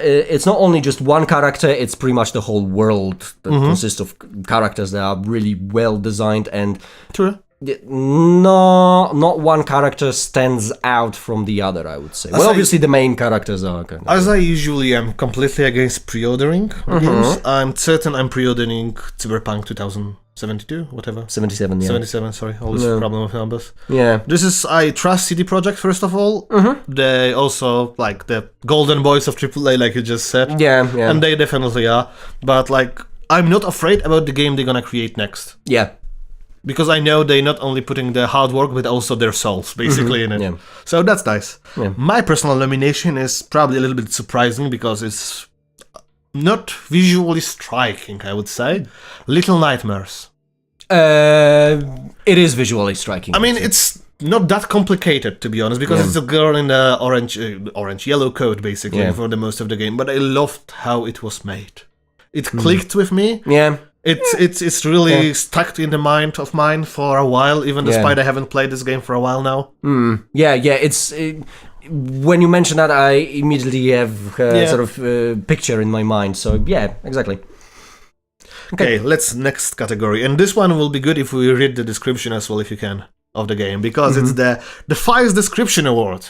it's not only just one character; it's pretty much the whole world that consists of characters that are really well designed and. True. No, not one character stands out from the other, I would say. Obviously the main characters are... As I usually am completely against pre-ordering games, I'm certain I'm pre-ordering Cyberpunk 2072, whatever. 77, yeah. 77, sorry. Always problem with numbers. Yeah. I trust CD Projekt, first of all. They also, like, the golden boys of AAA, like you just said. Yeah. And they definitely are. But, like, I'm not afraid about the game they're gonna create next. Yeah. Because I know they're not only putting their hard work, but also their souls, basically, in it. Yeah. So that's nice. Yeah. My personal nomination is probably a little bit surprising, because it's not visually striking, I would say. Little Nightmares. It is visually striking. I mean, it's not that complicated, to be honest, because it's a girl in the yellow coat, basically, for the most of the game. But I loved how it was made. It clicked with me. Yeah. It's really stuck in the mind of mine for a while, even despite I haven't played this game for a while now. Yeah. When you mention that, I immediately have sort of picture in my mind. So yeah, exactly. Okay, let's next category, and this one will be good if we read the description as well, if you can, of the game, because it's the Defies Description Award.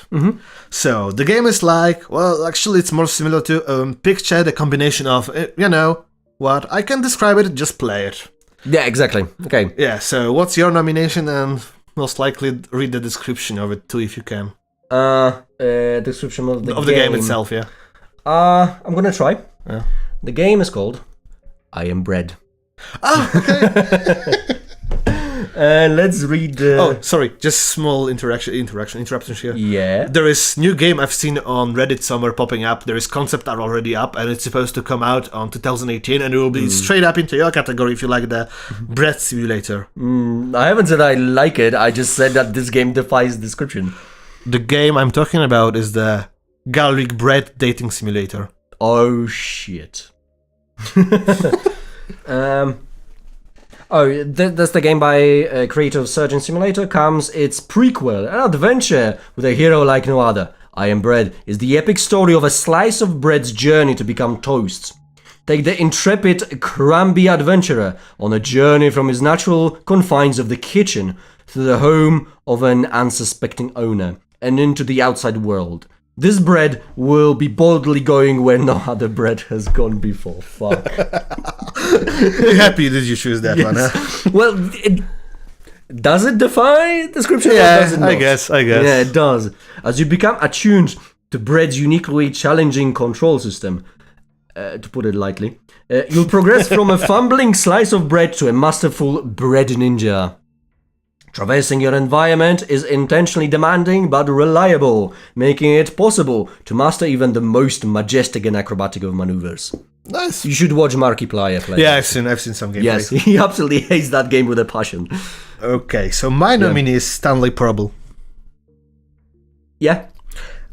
So the game is like, well, actually, it's more similar to picture the combination of what I can describe it, just play it. Yeah, exactly. Okay. Yeah, so what's your nomination, and most likely read the description of it too, if you can. Description of the game itself, yeah. I'm gonna try. Yeah. The game is called I Am Bread. Oh, okay. Let's read. Oh, sorry. Just small interruptions here. Yeah. There is new game I've seen on Reddit somewhere popping up. There is concept art already up, and it's supposed to come out on 2018, and it will be straight up into your category if you like the bread simulator. I haven't said I like it. I just said that this game defies description. The game I'm talking about is the garlic bread dating simulator. Oh shit. That's the game by creator of Surgeon Simulator. Comes its prequel, an adventure with a hero like no other. I Am Bread is the epic story of a slice of bread's journey to become toast. Take the intrepid Cramby adventurer on a journey from his natural confines of the kitchen to the home of an unsuspecting owner and into the outside world. This bread will be boldly going where no other bread has gone before. Fuck. Happy did you choose that one, huh? Well, does it defy description? Yeah, or does it not? I guess. Yeah, it does. As you become attuned to bread's uniquely challenging control system, to put it lightly, you'll progress from a fumbling slice of bread to a masterful bread ninja. Traversing your environment is intentionally demanding but reliable, making it possible to master even the most majestic and acrobatic of maneuvers. Nice. You should watch Markiplier play. Yeah, I've seen some gameplay. Yes, he absolutely hates that game with a passion. Okay, so my nominee is Stanley Parable. Yeah.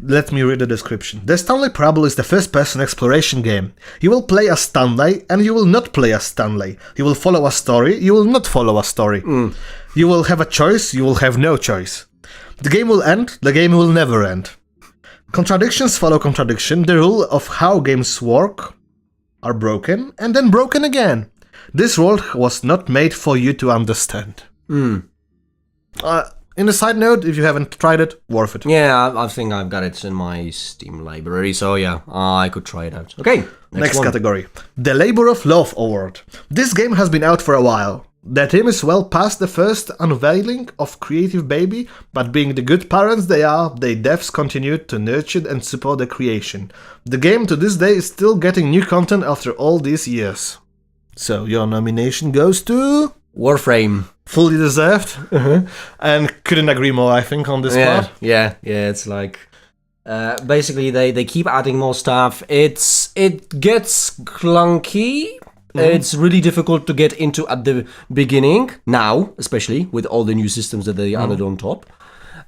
Let me read the description. The Stanley Parable is the first-person exploration game. You will play as Stanley, and you will not play as Stanley. You will follow a story, you will not follow a story. You will have a choice, you will have no choice. The game will end, the game will never end. Contradictions follow contradiction. The rule of how games work are broken, and then broken again. This world was not made for you to understand. In a side note, if you haven't tried it, worth it. Yeah, I think I've got it in my Steam library, so yeah, I could try it out. Okay, next category. The Labor of Love Award. This game has been out for a while. The team is well past the first unveiling of Creative Baby, but being the good parents they are, their devs continued to nurture and support the creation. The game to this day is still getting new content after all these years. So your nomination goes to... Warframe. Fully deserved. And couldn't agree more, I think, on this part. Yeah, it's like... Basically, they keep adding more stuff. It gets clunky. It's really difficult to get into at the beginning now, especially with all the new systems that they added on top.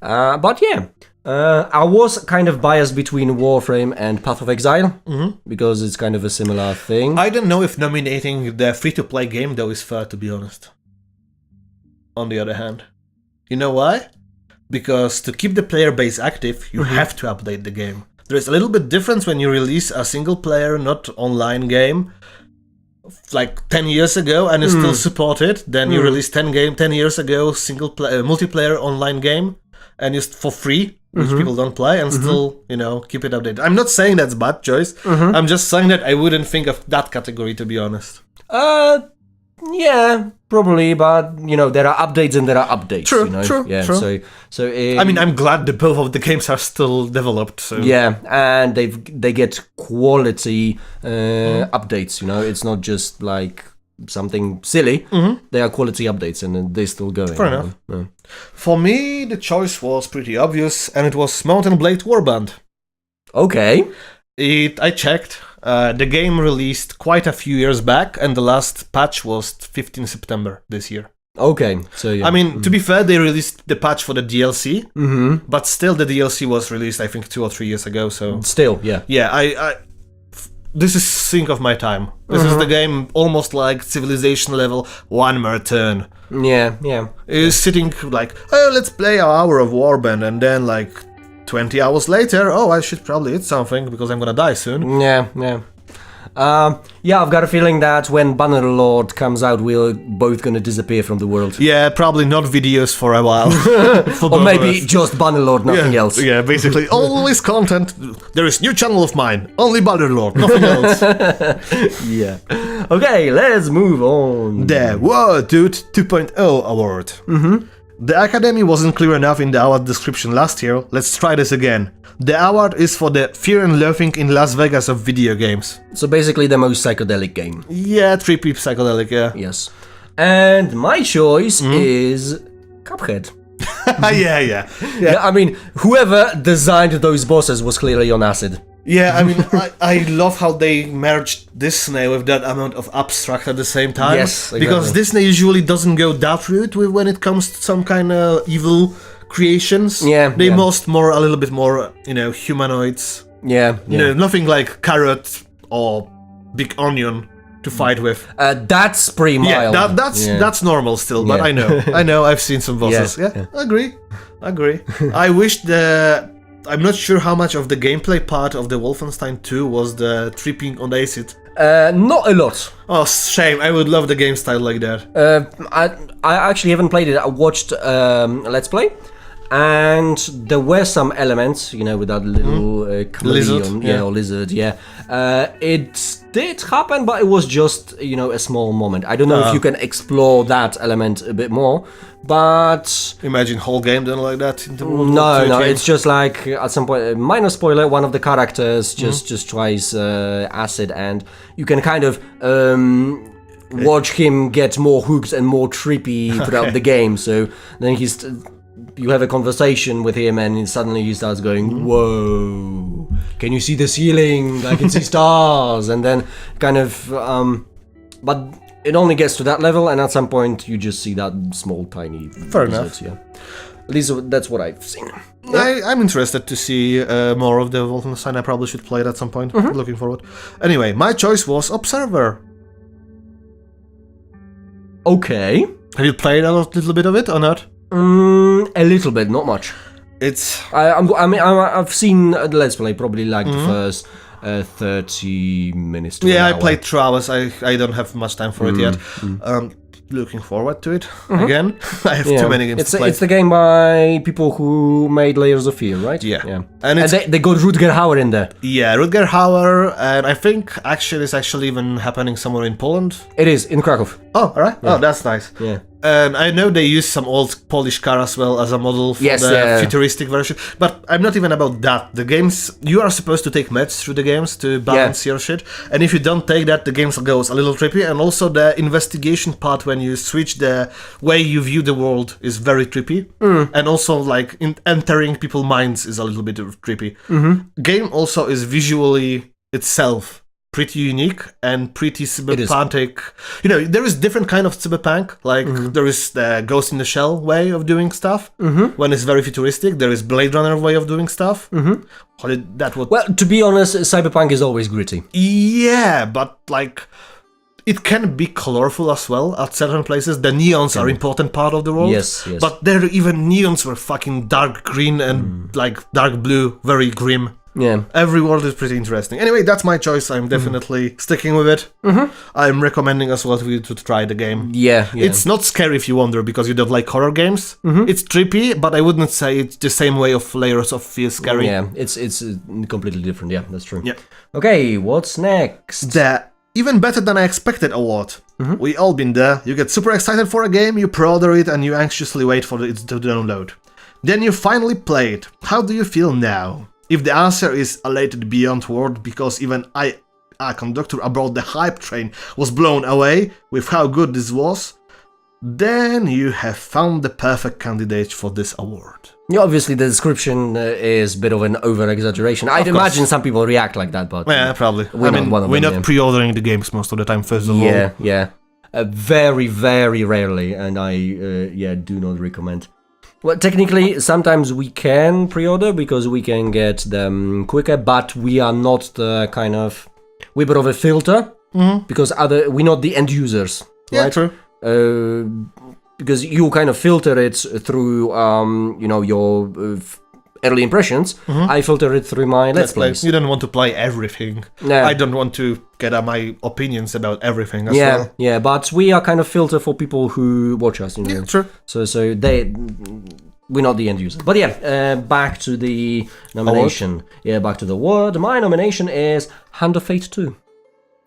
But yeah, I was kind of biased between Warframe and Path of Exile because it's kind of a similar thing. I don't know if nominating the free-to-play game though is fair, to be honest. On the other hand, you know why? Because to keep the player base active, you have to update the game. There is a little bit difference when you release a single-player, not online game, like 10 years ago, and it's still supported. Then you release 10 years ago single-player multiplayer online game, and it's for free, which people don't play, and still, keep it updated. I'm not saying that's bad choice. I'm just saying that I wouldn't think of that category, to be honest. Yeah, probably, but there are updates and there are updates. True, true. Yeah, true. So I mean, I'm glad that both of the games are still developed. So yeah, and they get quality updates. It's not just like something silly. They are quality updates, and they're still going. Fair enough. Yeah. For me, the choice was pretty obvious, and it was Mountain Blade Warband. Okay. I checked. The game released quite a few years back, and the last patch was 15 September this year. Okay, so yeah. I mean, to be fair, they released the patch for the DLC, but still the DLC was released, I think, 2 or 3 years ago. So still, yeah. Yeah, this is sync of my time. This is the game almost like Civilization level, one more turn. Yeah. It's sitting like, oh, let's play an hour of Warband, and then like 20 hours later, I should probably eat something because I'm gonna die soon. Yeah. I've got a feeling that when Bannerlord comes out, we're both gonna disappear from the world. Yeah, probably not videos for a while. Or maybe just Bannerlord, nothing else. Yeah, basically, always content. There is new channel of mine, only Bannerlord, nothing else. Yeah. Okay, let's move on. The Whoa Dude 2.0 award. The Academy wasn't clear enough in the award description last year. Let's try this again. The award is for the Fear and Loathing in Las Vegas of video games. So basically the most psychedelic game. Yeah, trippy psychedelic, yeah. Yes. And my choice is Cuphead. Yeah. I mean, whoever designed those bosses was clearly on acid. Yeah, I mean, I love how they merged Disney with that amount of abstract at the same time. Yes, exactly. Because Disney usually doesn't go that route when it comes to some kind of evil creations. Yeah. They more a little bit more, humanoids. Yeah. Nothing like carrot or big onion to fight with. That's pretty mild. Yeah, that's normal still, but I know, I've seen some bosses. Yeah. Agree. I wish I'm not sure how much of the gameplay part of the Wolfenstein 2 was the tripping on acid. Not a lot. Oh, shame. I would love the game style like that. I actually haven't played it. I watched Let's Play, and there were some elements, with that little chameleon, lizard, or lizard, it did happen, but it was just, a small moment. I don't know if you can explore that element a bit more, but imagine whole game done like that in the world. No, it's just like at some point, minor spoiler, one of the characters just tries acid, and you can kind of watch him get more hooked and more trippy throughout the game. So then you have a conversation with him, and suddenly he starts going, "Whoa! Can you see the ceiling? I can see stars." And then kind of, but it only gets to that level, and at some point you just see that small, tiny. Fair enough. Yeah. At least that's what I've seen. Yeah. I'm interested to see more of the Wolfenstein. I probably should play it at some point. Looking forward. Anyway, my choice was Observer. Okay. Have you played a little bit of it or not? A little bit, not much. I've seen Let's Play, probably like the first 30 minutes to an hour. I played 2 hours. I don't have much time for it yet. Looking forward to it again. I have too many games to play. It's the game by people who made Layers of Fear, right? Yeah. And they got Rutger Hauer in there. Yeah, Rutger Hauer, and I think it's actually even happening somewhere in Poland. It is, in Krakow. Oh, alright. Yeah. Oh, that's nice. Yeah. And I know they use some old Polish car as well as a model for the futuristic version, but I'm not even about that. The games, you are supposed to take meds through the games to balance your shit, and if you don't take that, the games goes a little trippy, and also the investigation part when you switch the way you view the world is very trippy, and also like entering people's minds is a little bit creepy. Game also is visually itself pretty unique and pretty cyberpunk. You know, there is different kind of cyberpunk. Like there is the Ghost in the Shell way of doing stuff when it's very futuristic. There is Blade Runner way of doing stuff. Well, to be honest, cyberpunk is always gritty. Yeah, but like it can be colorful as well at certain places. The neons are important part of the world. Yes. But there even neons were fucking dark green and like dark blue, very grim. Yeah. Every world is pretty interesting. Anyway, that's my choice. I'm definitely sticking with it. I'm recommending as well for you to try the game. Yeah. It's not scary if you wonder because you don't like horror games. It's trippy, but I wouldn't say it's the same way of layers of feel scary. Yeah, it's completely different. Yeah, that's true. Yeah. Okay, what's next? The Even Better Than I Expected award. We all been there. You get super excited for a game, you pre-order it, and you anxiously wait for it to download. Then you finally play it. How do you feel now? If the answer is elated beyond word because even a conductor aboard the hype train was blown away with how good this was, then you have found the perfect candidate for this award. Yeah, obviously the description is a bit of an over-exaggeration. I'd imagine some people react like that, but... Yeah, probably. We're not pre-ordering the games most of the time, first of all. Yeah. Very, very rarely, and I do not recommend. Well, technically, sometimes we can pre-order because we can get them quicker, but we are not the kind of... We're a bit of a filter, because we're not the end users, right? Yeah, true. Because you kind of filter it through, your early impressions. I filter it through my Let's Plays. You don't want to play everything. No. I don't want to get my opinions about everything as well. Yeah, but we are kind of filter for people who watch us. Yeah, true. So we're not the end user. But back to the nomination. Award? Yeah, back to the award. My nomination is Hand of Fate 2.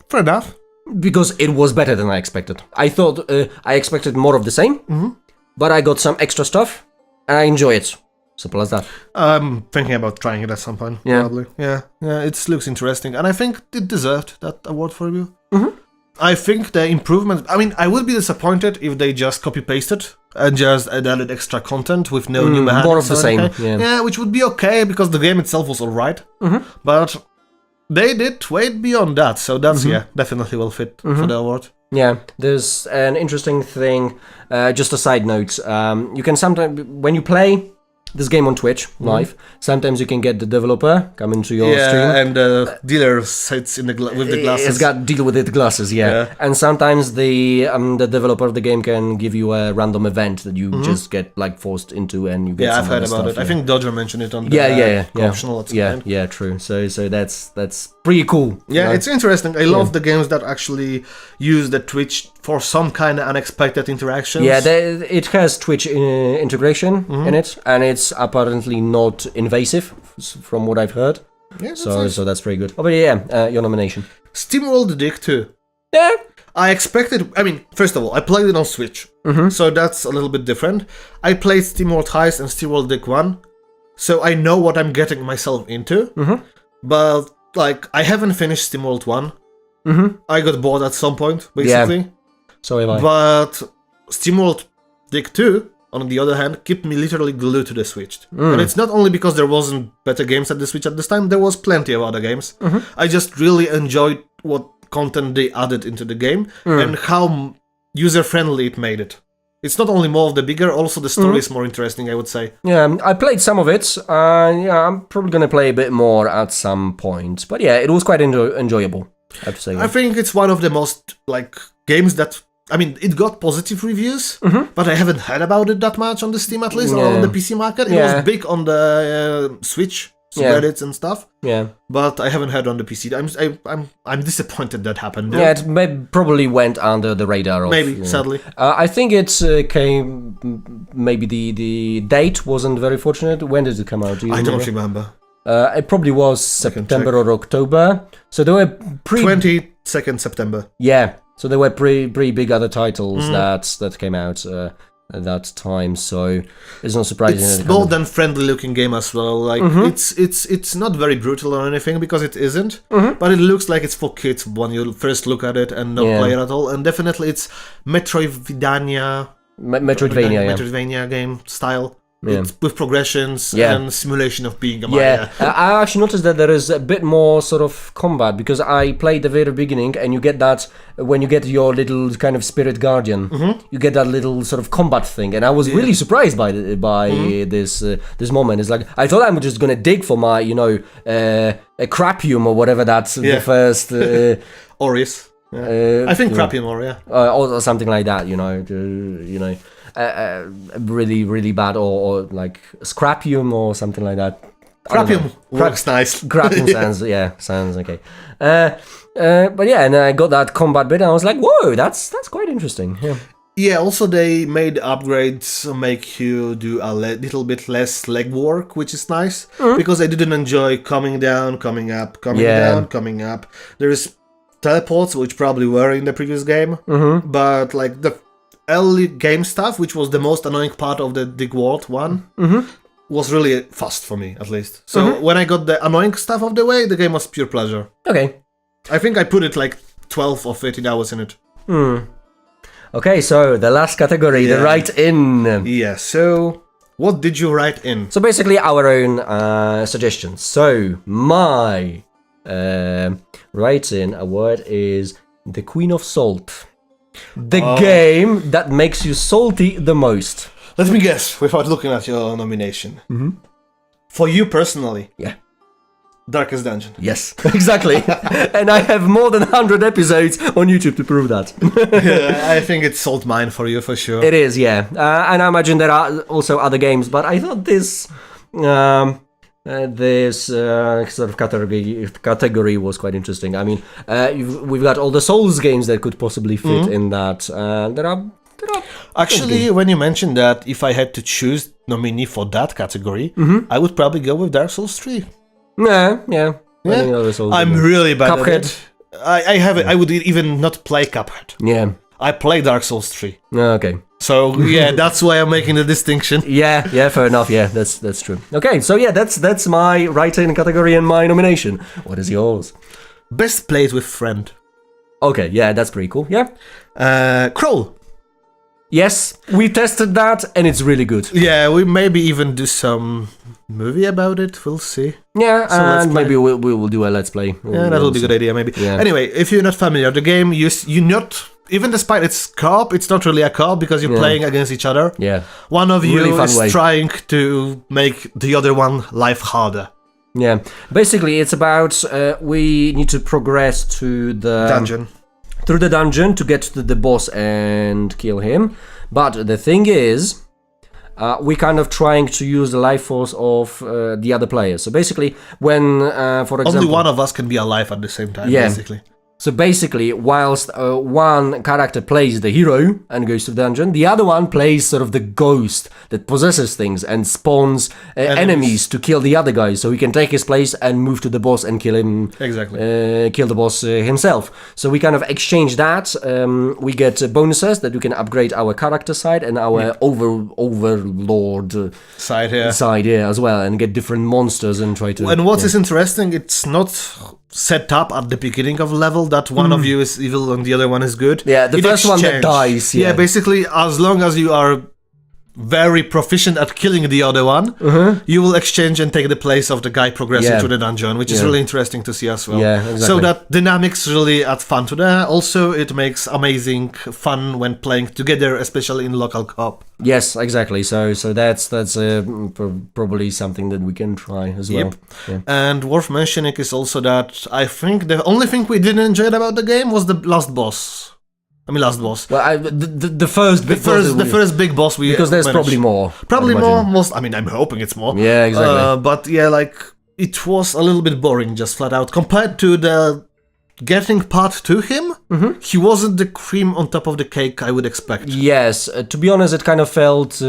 Fair enough. Because it was better than I expected. I thought I expected more of the same, but I got some extra stuff, and I enjoy it. Simple as that. I'm thinking about trying it at some point, probably. Yeah, it looks interesting, and I think it deserved that award for you. I think the improvement... I mean, I would be disappointed if they just copy-pasted and just added extra content with no new mechanics. More of the same, yeah, which would be okay, because the game itself was alright. But they did way beyond that, so that's, definitely will fit for the award. Yeah, there's an interesting thing, just a side note. You can sometimes, when you play this game on Twitch live, sometimes you can get the developer come into your stream. Yeah, and the dealer sits in with the glasses. It's got deal with the glasses, yeah. And sometimes the developer of the game can give you a random event that you just get like forced into, and you get. Yeah, I've heard about it. I think Dodger mentioned it on the optional. True. So that's pretty cool. Yeah, it's interesting. I love the games that actually use the Twitch for some kind of unexpected interactions. Yeah, it has Twitch integration in it, and it's apparently not invasive, from what I've heard. Yeah, so that's pretty good. Oh, but your nomination. SteamWorld Dig 2. Yeah. I expected... I mean, first of all, I played it on Switch, so that's a little bit different. I played SteamWorld Heist and SteamWorld Dig 1, so I know what I'm getting myself into, but, like, I haven't finished SteamWorld 1. I got bored at some point, basically. Yeah. So have I. But SteamWorld Dig 2, on the other hand, kept me literally glued to the Switch. And it's not only because there wasn't better games at the Switch at this time, there was plenty of other games. I just really enjoyed what content they added into the game and how user-friendly it made it. It's not only more of the bigger, also the story is more interesting, I would say. Yeah, I played some of it. I'm probably going to play a bit more at some point. But yeah, it was quite enjoyable, I have to say. I think it's one of the most, like, games that... I mean, it got positive reviews, but I haven't heard about it that much on the Steam, at least, or on the PC market. It was big on the Switch, subreddits and stuff. Yeah, but I haven't heard on the PC. I'm disappointed that happened. Yeah, it probably went under the radar. Sadly. I think it came. Maybe the date wasn't very fortunate. When did it come out? I don't remember. It probably was September or October. So there were 22nd September. Yeah. So there were pretty big other titles that came out at that time, so it's not surprising. It's more than friendly looking game as well. Like it's not very brutal or anything because it isn't, but it looks like it's for kids when you first look at it and not play it at all. And definitely it's Metroidvania game style. It's with progressions and simulation of being a miner. Yeah, I actually noticed that there is a bit more sort of combat, because I played the very beginning, and you get that when you get your little kind of spirit guardian, you get that little sort of combat thing, and I was really surprised by this moment. It's like, I thought I'm just gonna dig for my, a crapium or whatever that's the first... Aureus. I think crapium or something like that, really, really bad, or like scrapium or something like that. Crapium works nice. Crapium sounds okay. But yeah, and I got that combat bit, and I was like, whoa, that's quite interesting. Yeah, also they made upgrades make you do a little bit less legwork, which is nice, because I didn't enjoy coming down, coming up, coming down, coming up. There's teleports, which probably were in the previous game, but like the early game stuff, which was the most annoying part of the Dig World one, was really fast for me, at least. So when I got the annoying stuff of the way, the game was pure pleasure. Okay. I think I put it like 12 or 13 hours in it. Okay, so the last category, the write-in. Yeah, so what did you write in? So basically our own suggestions. So my write-in award is The Queen of Salt. The game that makes you salty the most. Let me guess, without looking at your nomination. For you personally. Yeah. Darkest Dungeon. Yes, exactly. And I have more than 100 episodes on YouTube to prove that. I think it's Salt Mine for you, for sure. It is, yeah. And I imagine there are also other games, but I thought this sort of category was quite interesting. I mean, we've got all the Souls games that could possibly fit in that. There are actually, when you mentioned that, if I had to choose nominee for that category, I would probably go with Dark Souls 3. Yeah. I'm really bad Cuphead. at it. I have it. I would even not play Cuphead. Yeah. I play Dark Souls 3. Okay. So yeah, that's why I'm making the distinction. Yeah, fair enough. Yeah, that's true. Okay, so yeah, that's my write-in category and my nomination. What is yours? Best played with friend. Okay, yeah, that's pretty cool. Yeah. Crawl. Yes, we tested that, and it's really good. Yeah, we maybe even do some movie about it. We'll see. Yeah, so and maybe we will do a let's play. Yeah, that'll be a good idea, maybe. Yeah. Anyway, if you're not familiar, the game, you not... Even despite its co-op, it's not really a co-op because you're playing against each other. Yeah. One of you really is trying to make the other one life harder. Yeah. Basically, it's about we need to progress to the... dungeon. Through the dungeon to get to the boss and kill him. But the thing is, we're kind of trying to use the life force of the other players. So basically, when, for example... Only one of us can be alive at the same time, basically. So basically, whilst one character plays the hero and goes to the dungeon, the other one plays sort of the ghost that possesses things and spawns enemies to kill the other guy, so he can take his place and move to the boss and kill him. Exactly. Kill the boss himself. So we kind of exchange that. We get bonuses that we can upgrade our character side and our overlord side here as well, and get different monsters and try to... And what is interesting, it's not set up at the beginning of the level that one of you is evil and the other one is good. Yeah, the first one that dies. Yeah, basically, as long as you are very proficient at killing the other one, you will exchange and take the place of the guy progressing through the dungeon, which is really interesting to see as well. Yeah, exactly. So that dynamics really add fun to that. Also, it makes amazing fun when playing together, especially in local co-op. Yes, exactly. So that's probably something that we can try as well. Yeah. And worth mentioning is also that I think the only thing we didn't enjoy about the game was the last boss. Last boss. Well, the first big boss we because there's managed. Probably more. Probably more. I'm hoping it's more. Yeah, exactly. But yeah, like it was a little bit boring, just flat out compared to the getting part to him. He wasn't the cream on top of the cake I would expect. Yes, to be honest, it kind of felt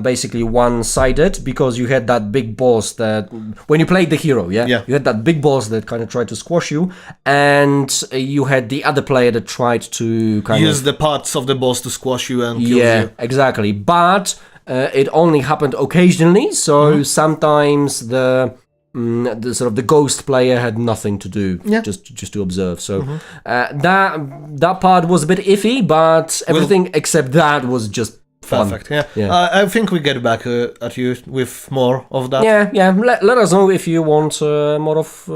basically one-sided because you had that big boss that when you played the hero, you had that big boss that kind of tried to squash you, and you had the other player that tried to kind use the parts of the boss to squash you and kill you. Yeah, exactly. But it only happened occasionally, so sometimes the sort of the ghost player had nothing to do, just to observe. So that part was a bit iffy, but everything except that was just fun. Perfect. Yeah. I think we get back at you with more of that. Yeah. Let us know if you want more of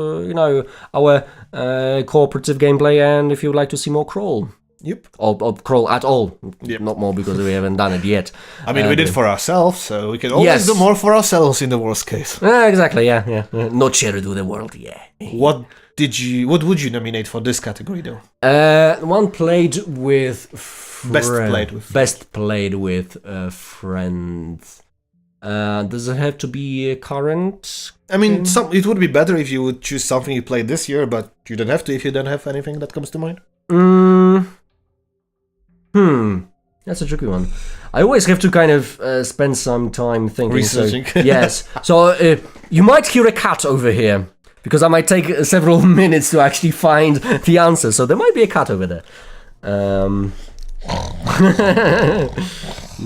our cooperative gameplay, and if you would like to see more crawl. Yep. Or crawl at all. Yep. Not more because we haven't done it yet. I mean, we did for ourselves, so we can always do more for ourselves in the worst case. Exactly. Yeah. Not share it with the world. Yeah. What would you nominate for this category though? One played with Best played with friends. Does it have to be a current? I mean, it would be better if you would choose something you played this year, but you don't have to if you don't have anything that comes to mind. That's a tricky one. I always have to kind of spend some time thinking. Researching. So, yes. So you might hear a cat over here, because I might take several minutes to actually find the answer. So there might be a cat over there.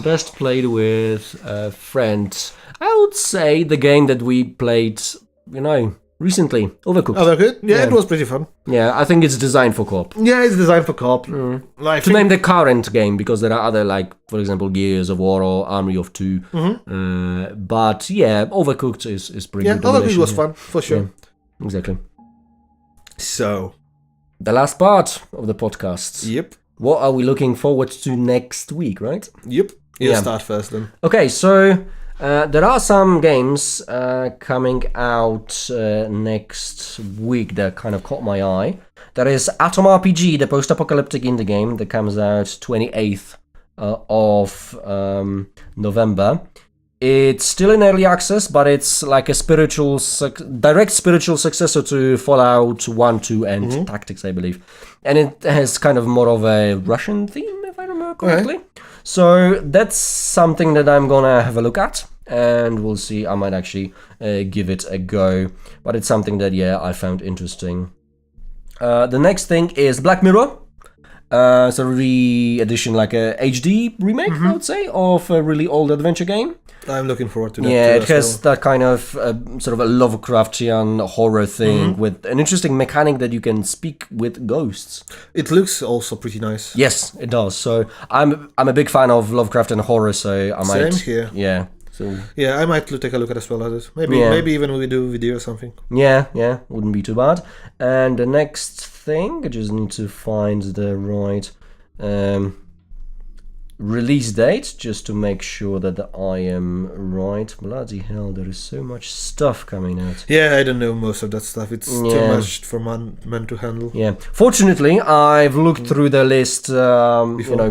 Best played with friends. I would say the game that we played, recently, Overcooked. Overcooked? Yeah, it was pretty fun. Yeah, I think it's designed for co-op. Yeah, it's designed for co-op. To name the current game, because there are other, like, for example, Gears of War or Army of Two. But yeah, Overcooked is pretty good. Yeah, Overcooked was fun, for sure. Yeah, exactly. So, the last part of the podcast. Yep. What are we looking forward to next week, right? Yep. You start first then. Okay, so there are some games coming out next week that kind of caught my eye. There is Atom RPG, the post-apocalyptic indie game that comes out 28th of November. It's still in early access, but it's like a direct spiritual successor to Fallout 1, 2, and Tactics, I believe. And it has kind of more of a Russian theme, if I remember correctly. Okay. So that's something that I'm gonna have a look at, and we'll see. I might actually give it a go, but it's something that I found interesting. The next thing is Black Mirror. It's a re-edition, like a HD remake, I would say, of a really old adventure game. I'm looking forward to that. Yeah, it has that kind of sort of a Lovecraftian horror thing with an interesting mechanic that you can speak with ghosts. It looks also pretty nice. Yes, it does. So I'm a big fan of Lovecraftian horror, so I might. Same here. Yeah. So yeah, I might take a look at as well as it. Maybe even we do a video or something. Yeah, wouldn't be too bad. And the next thing, I just need to find the right release date just to make sure that I am right. Bloody hell, there is so much stuff coming out. Yeah, I don't know most of that stuff. It's too much for men to handle. Yeah, fortunately, I've looked through the list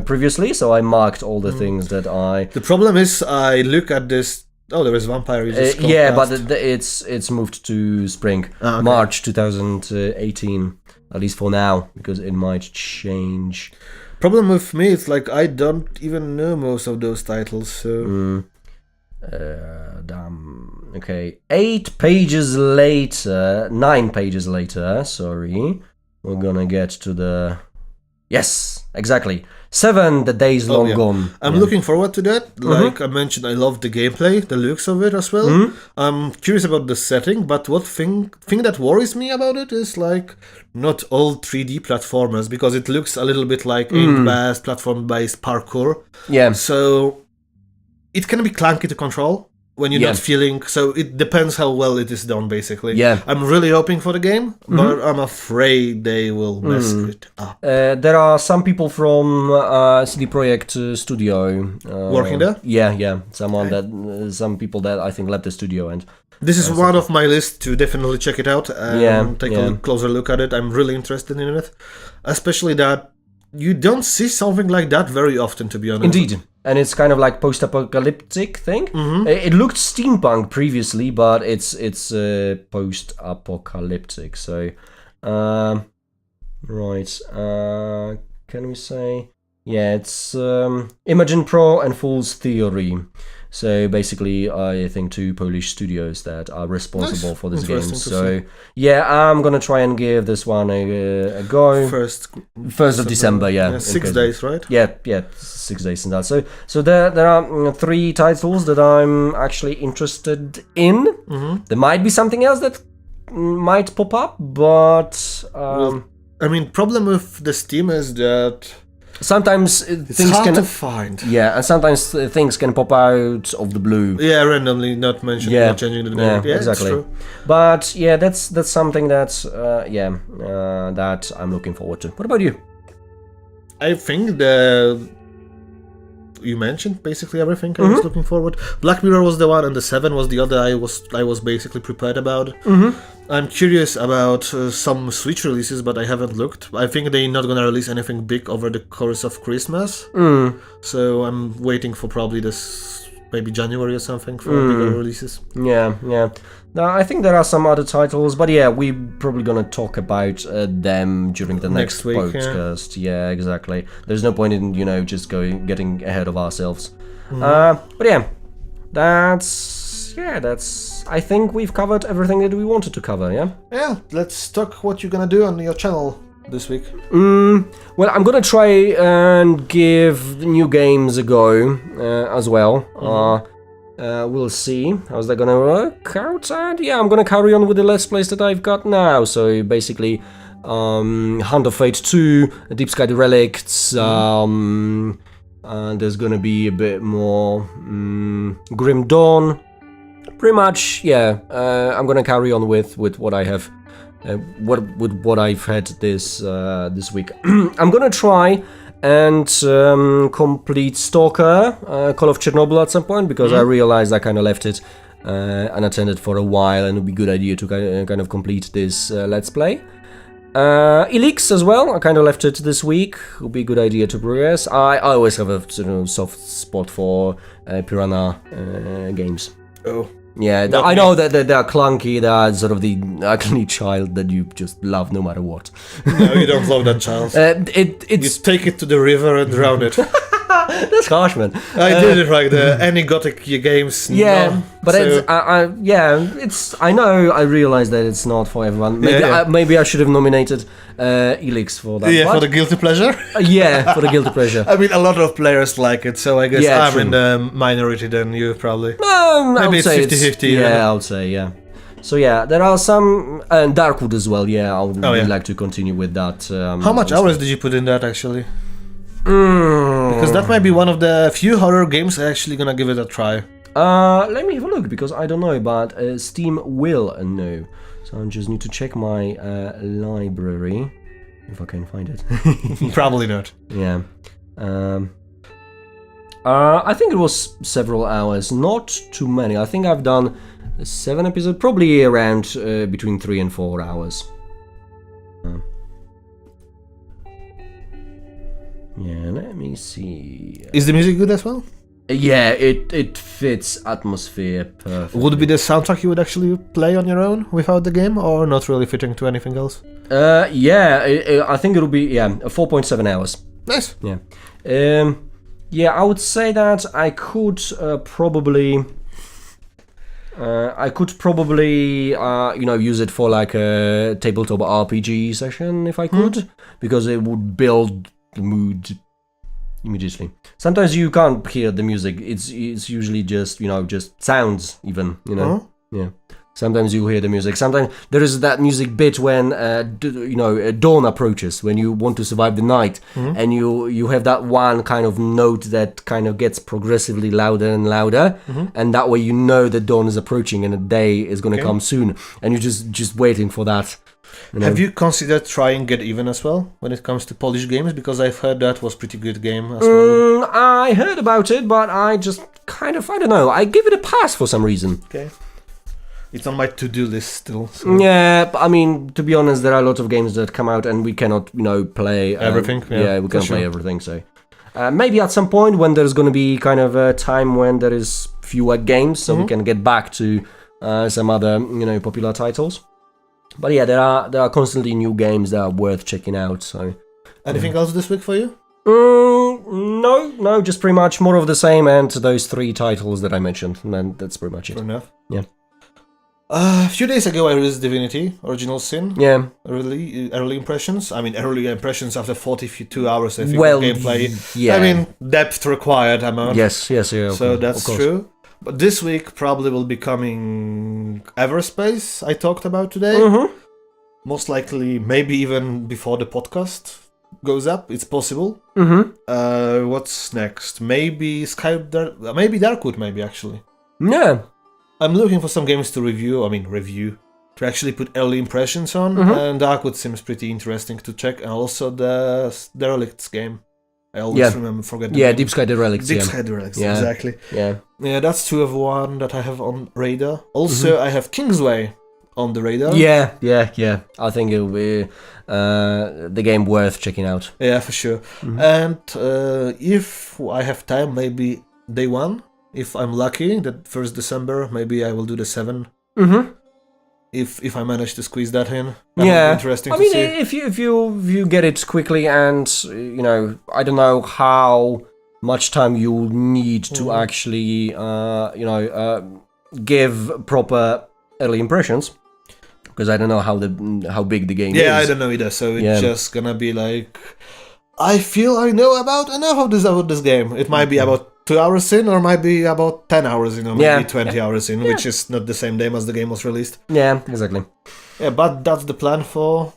previously, so I marked all the things that I... The problem is, I look at this... Oh, there is Vampire. But it's moved to spring, March 2018, at least for now, because it might change. Problem with me, it's like I don't even know most of those titles, so... Damn. Okay, 9 pages later, sorry, we're gonna get to the... Yes, exactly. 7 the days long gone. I'm looking forward to that. Like I mentioned, I love the gameplay, the looks of it as well. I'm curious about the setting, but what thing that worries me about it is like not all 3D platformers, because it looks a little bit like aim-based, platform-based parkour. Yeah. So it can be clunky to control when you're not feeling, so it depends how well it is done, basically. Yeah. I'm really hoping for the game, but I'm afraid they will mess it up. There are some people from CD Projekt Studio working there? Yeah. Some people that I think left the studio, and this is one of my list to definitely check it out and take a closer look at it. I'm really interested in it, especially that you don't see something like that very often, to be honest. Indeed. And it's kind of like post-apocalyptic thing. It looked steampunk previously, but it's post-apocalyptic. So, right. Can we say? Yeah, it's Imogen Pro and Fool's Theory. So basically, I think 2 Polish studios that are responsible for this game. So yeah, I'm gonna try and give this one a go. First of December, 6 days, right? Yeah, 6 days and that. So there are 3 titles that I'm actually interested in. There might be something else that might pop up, but problem with the Steam is that Sometimes It's things hard can to find. Yeah, and sometimes things can pop out of the blue. Yeah, randomly, not mentioning or changing the name. Yeah, exactly. It's true. But yeah, that's something that that I'm looking forward to. What about you? I think you mentioned basically everything I was looking forward. Black Mirror was the one, and the 7 was the other. I was basically prepared about. I'm curious about some Switch releases, but I haven't looked. I think they're not gonna release anything big over the course of Christmas. So I'm waiting for probably this maybe January or something for bigger releases. Yeah. No, I think there are some other titles, but yeah, we're probably gonna talk about them during the next week, podcast. Yeah, exactly. There's no point in just getting ahead of ourselves. But yeah, that's. I think we've covered everything that we wanted to cover. Yeah. Yeah. Let's talk what you're gonna do on your channel this week. Well, I'm gonna try and give new games a go as well. We'll see how's that gonna work out, and yeah, I'm gonna carry on with the Let's Plays that I've got now. So basically, Hand of Fate 2, Deep Sky the Relicts, and there's gonna be a bit more Grim Dawn. Pretty much, yeah. I'm gonna carry on with what I have. What I've had this week. I'm gonna try and complete Stalker, Call of Chernobyl at some point, because I realized I kind of left it unattended for a while, and it would be a good idea to kind of complete this Let's Play. Elix as well, I kind of left it this week. It would be a good idea to progress. I always have a soft spot for Piranha games. Oh. Yeah, I know that they're clunky, they're sort of the ugly child that you just love no matter what. No, you don't love that child. It's You take it to the river and drown it. That's harsh, man. I did it like any Gothic games. Yeah, but so. I know. I realize that it's not for everyone. Maybe I should have nominated Elix for that. Yeah, for the guilty pleasure. Yeah, for the guilty pleasure. I mean, a lot of players like it, so I guess I'm true. in the minority than you probably. Maybe it's 50-50. Yeah, I would say yeah. So yeah, there are some and Darkwood as well. Yeah, I would really like to continue with that. How much hours did you put in that actually? Because that might be one of the few horror games I'm actually gonna give it a try. Let me have a look, because I don't know, but Steam will know. So I just need to check my library if I can find it. Probably not. Yeah. I think it was several hours, not too many. I think I've done 7 episodes, probably around between 3 and 4 hours. Yeah, let me see. Is the music good as well? Yeah, it fits atmosphere perfectly. Would it be the soundtrack you would actually play on your own without the game, or not really fitting to anything else? I think it'll be 4.7 hours. Nice. Yeah. I would say that I could probably use it for like a tabletop RPG session if I could, because it would build the mood immediately. Sometimes you can't hear the music. It's usually just just sounds even. Yeah. Sometimes you hear the music. Sometimes there is that music bit when dawn approaches, when you want to survive the night, and you have that one kind of note that kind of gets progressively louder and louder, and that way the dawn is approaching and the day is going to come soon, and you're just waiting for that. Have you considered trying Get Even as well when it comes to Polish games? Because I've heard that was pretty good game as well. I heard about it, but I just I don't know. I give it a pass for some reason. Okay. It's on my to-do list still. So. Yeah, but I mean, to be honest, there are a lot of games that come out and we cannot, play everything. Yeah, we can't play everything. So maybe at some point when there's going to be kind of a time when there is fewer games, so we can get back to some other, popular titles. But yeah, there are constantly new games that are worth checking out. So anything else this week for you? No, just pretty much more of the same, and those 3 titles that I mentioned, and then that's pretty much it. Fair enough. Yeah. A few days ago I released Divinity, Original Sin. Yeah. Early impressions. I mean, early impressions after 42 hours, I think, of gameplay. Yeah. I mean, depth required amount. Yes, yeah. So that's true. But this week probably will be coming Everspace, I talked about today. Most likely, maybe even before the podcast. goes up. It's possible. What's next? Maybe maybe Darkwood, maybe actually. Yeah. I'm looking for some games to review, to actually put early impressions on, and Darkwood seems pretty interesting to check, and also the Derelicts game. I always forget the name. Deep Sky Derelicts. Deep Sky Derelicts, exactly. Yeah. Yeah, that's two of one that I have on radar. Also, I have Kingsway on the radar. Yeah. I think it'll be the game worth checking out. Yeah, for sure. And if I have time, maybe day one. If I'm lucky, that 1st December, maybe I will do the 7. If I manage to squeeze that in. That would be interesting to see. if you get it quickly, and I don't know how much time you'll need to actually give proper early impressions, because I don't know how big the game is. Yeah, I don't know either. So it's just gonna be like, I feel I know about enough of this game. It might be about 2 hours in, or might be about 10 hours in, or maybe 20 hours in, which is not the same day as the game was released. Yeah, exactly. Yeah, but that's the plan for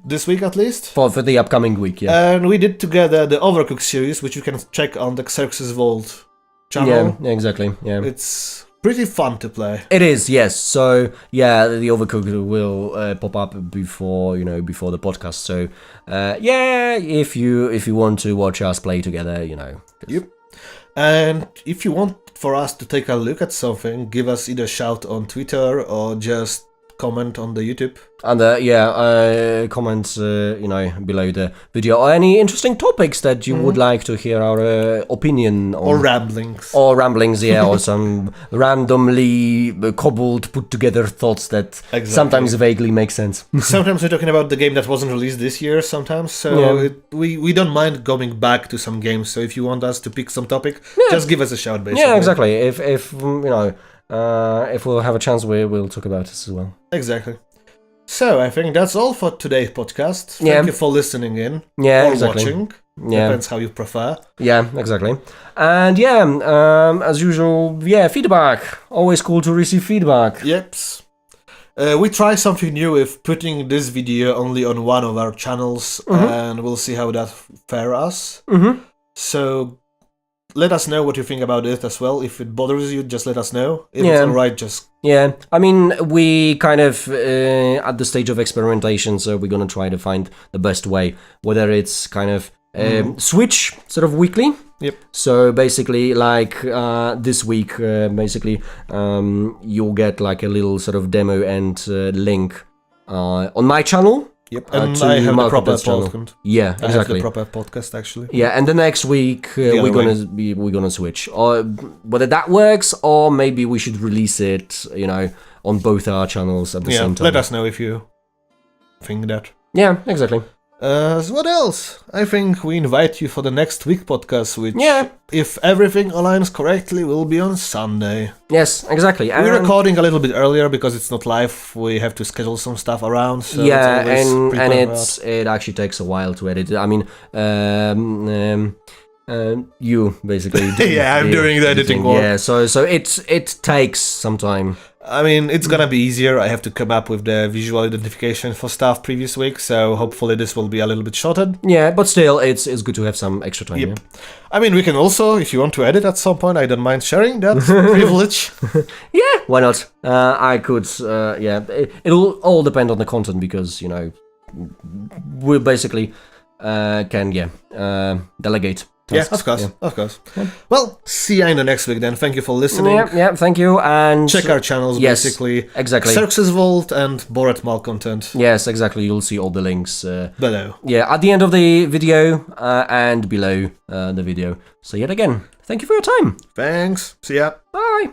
this week at least. For the upcoming week, And we did together the Overcooked series, which you can check on the Xerxes Vault channel. Yeah, exactly. Yeah. It's pretty fun to play. It is, yes. So the Overcooked will pop up before the podcast. So if you want to watch us play together, Yep. And if you want for us to take a look at something, give us either a shout on Twitter or just comment on the YouTube. And comment below the video, or any interesting topics that you would like to hear our opinion on. Or ramblings. Or some randomly cobbled, put together thoughts that sometimes vaguely make sense. Sometimes we're talking about the game that wasn't released this year sometimes, so we don't mind going back to some games. So if you want us to pick some topic, just give us a shout, basically. Yeah, exactly. If we'll have a chance, we'll talk about this as well. Exactly. So I think that's all for today's podcast. Thank you for listening in. Yeah, or exactly. watching. Depends how you prefer. Yeah, exactly. And as usual, feedback. Always cool to receive feedback. Yep. We try something new with putting this video only on one of our channels, and we'll see how that fares us. So let us know what you think about it as well. If it bothers you, just let us know. If it's alright, just... Yeah, I mean, we kind of at the stage of experimentation, so we're gonna try to find the best way, whether it's kind of switch sort of weekly. Yep. So basically, like this week, you'll get like a little sort of demo and link on my channel. Yep, and I have the proper podcast. Yeah, exactly. I have the proper podcast actually. Yeah, and the next week we're gonna switch, or whether that works, or maybe we should release it, on both our channels at the same time. Let us know if you think that. Yeah, exactly. So what else? I think we invite you for the next week podcast, which, if everything aligns correctly, will be on Sunday. Yes, exactly. We're recording a little bit earlier because it's not live. We have to schedule some stuff around. So it actually takes a while to edit. I mean, you basically. I'm doing the editing work. Yeah, so it takes some time. I mean, it's gonna be easier. I have to come up with the visual identification for stuff previous week, so hopefully this will be a little bit shorter. Yeah, but still, it's good to have some extra time. Yep. Yeah? I mean, we can also, if you want to edit at some point, I don't mind sharing that privilege. Yeah, why not? I could, it'll all depend on the content, because, we basically can delegate tasks. Yeah, of course. Yeah. Well, see you in the next week then. Thank you for listening. Yeah, thank you. And check our channels, basically. Exactly. Xerxes Vault and Borat Malcontent. Yes, exactly. You'll see all the links below. Yeah, at the end of the video and below the video. So yet again, thank you for your time. Thanks. See ya. Bye.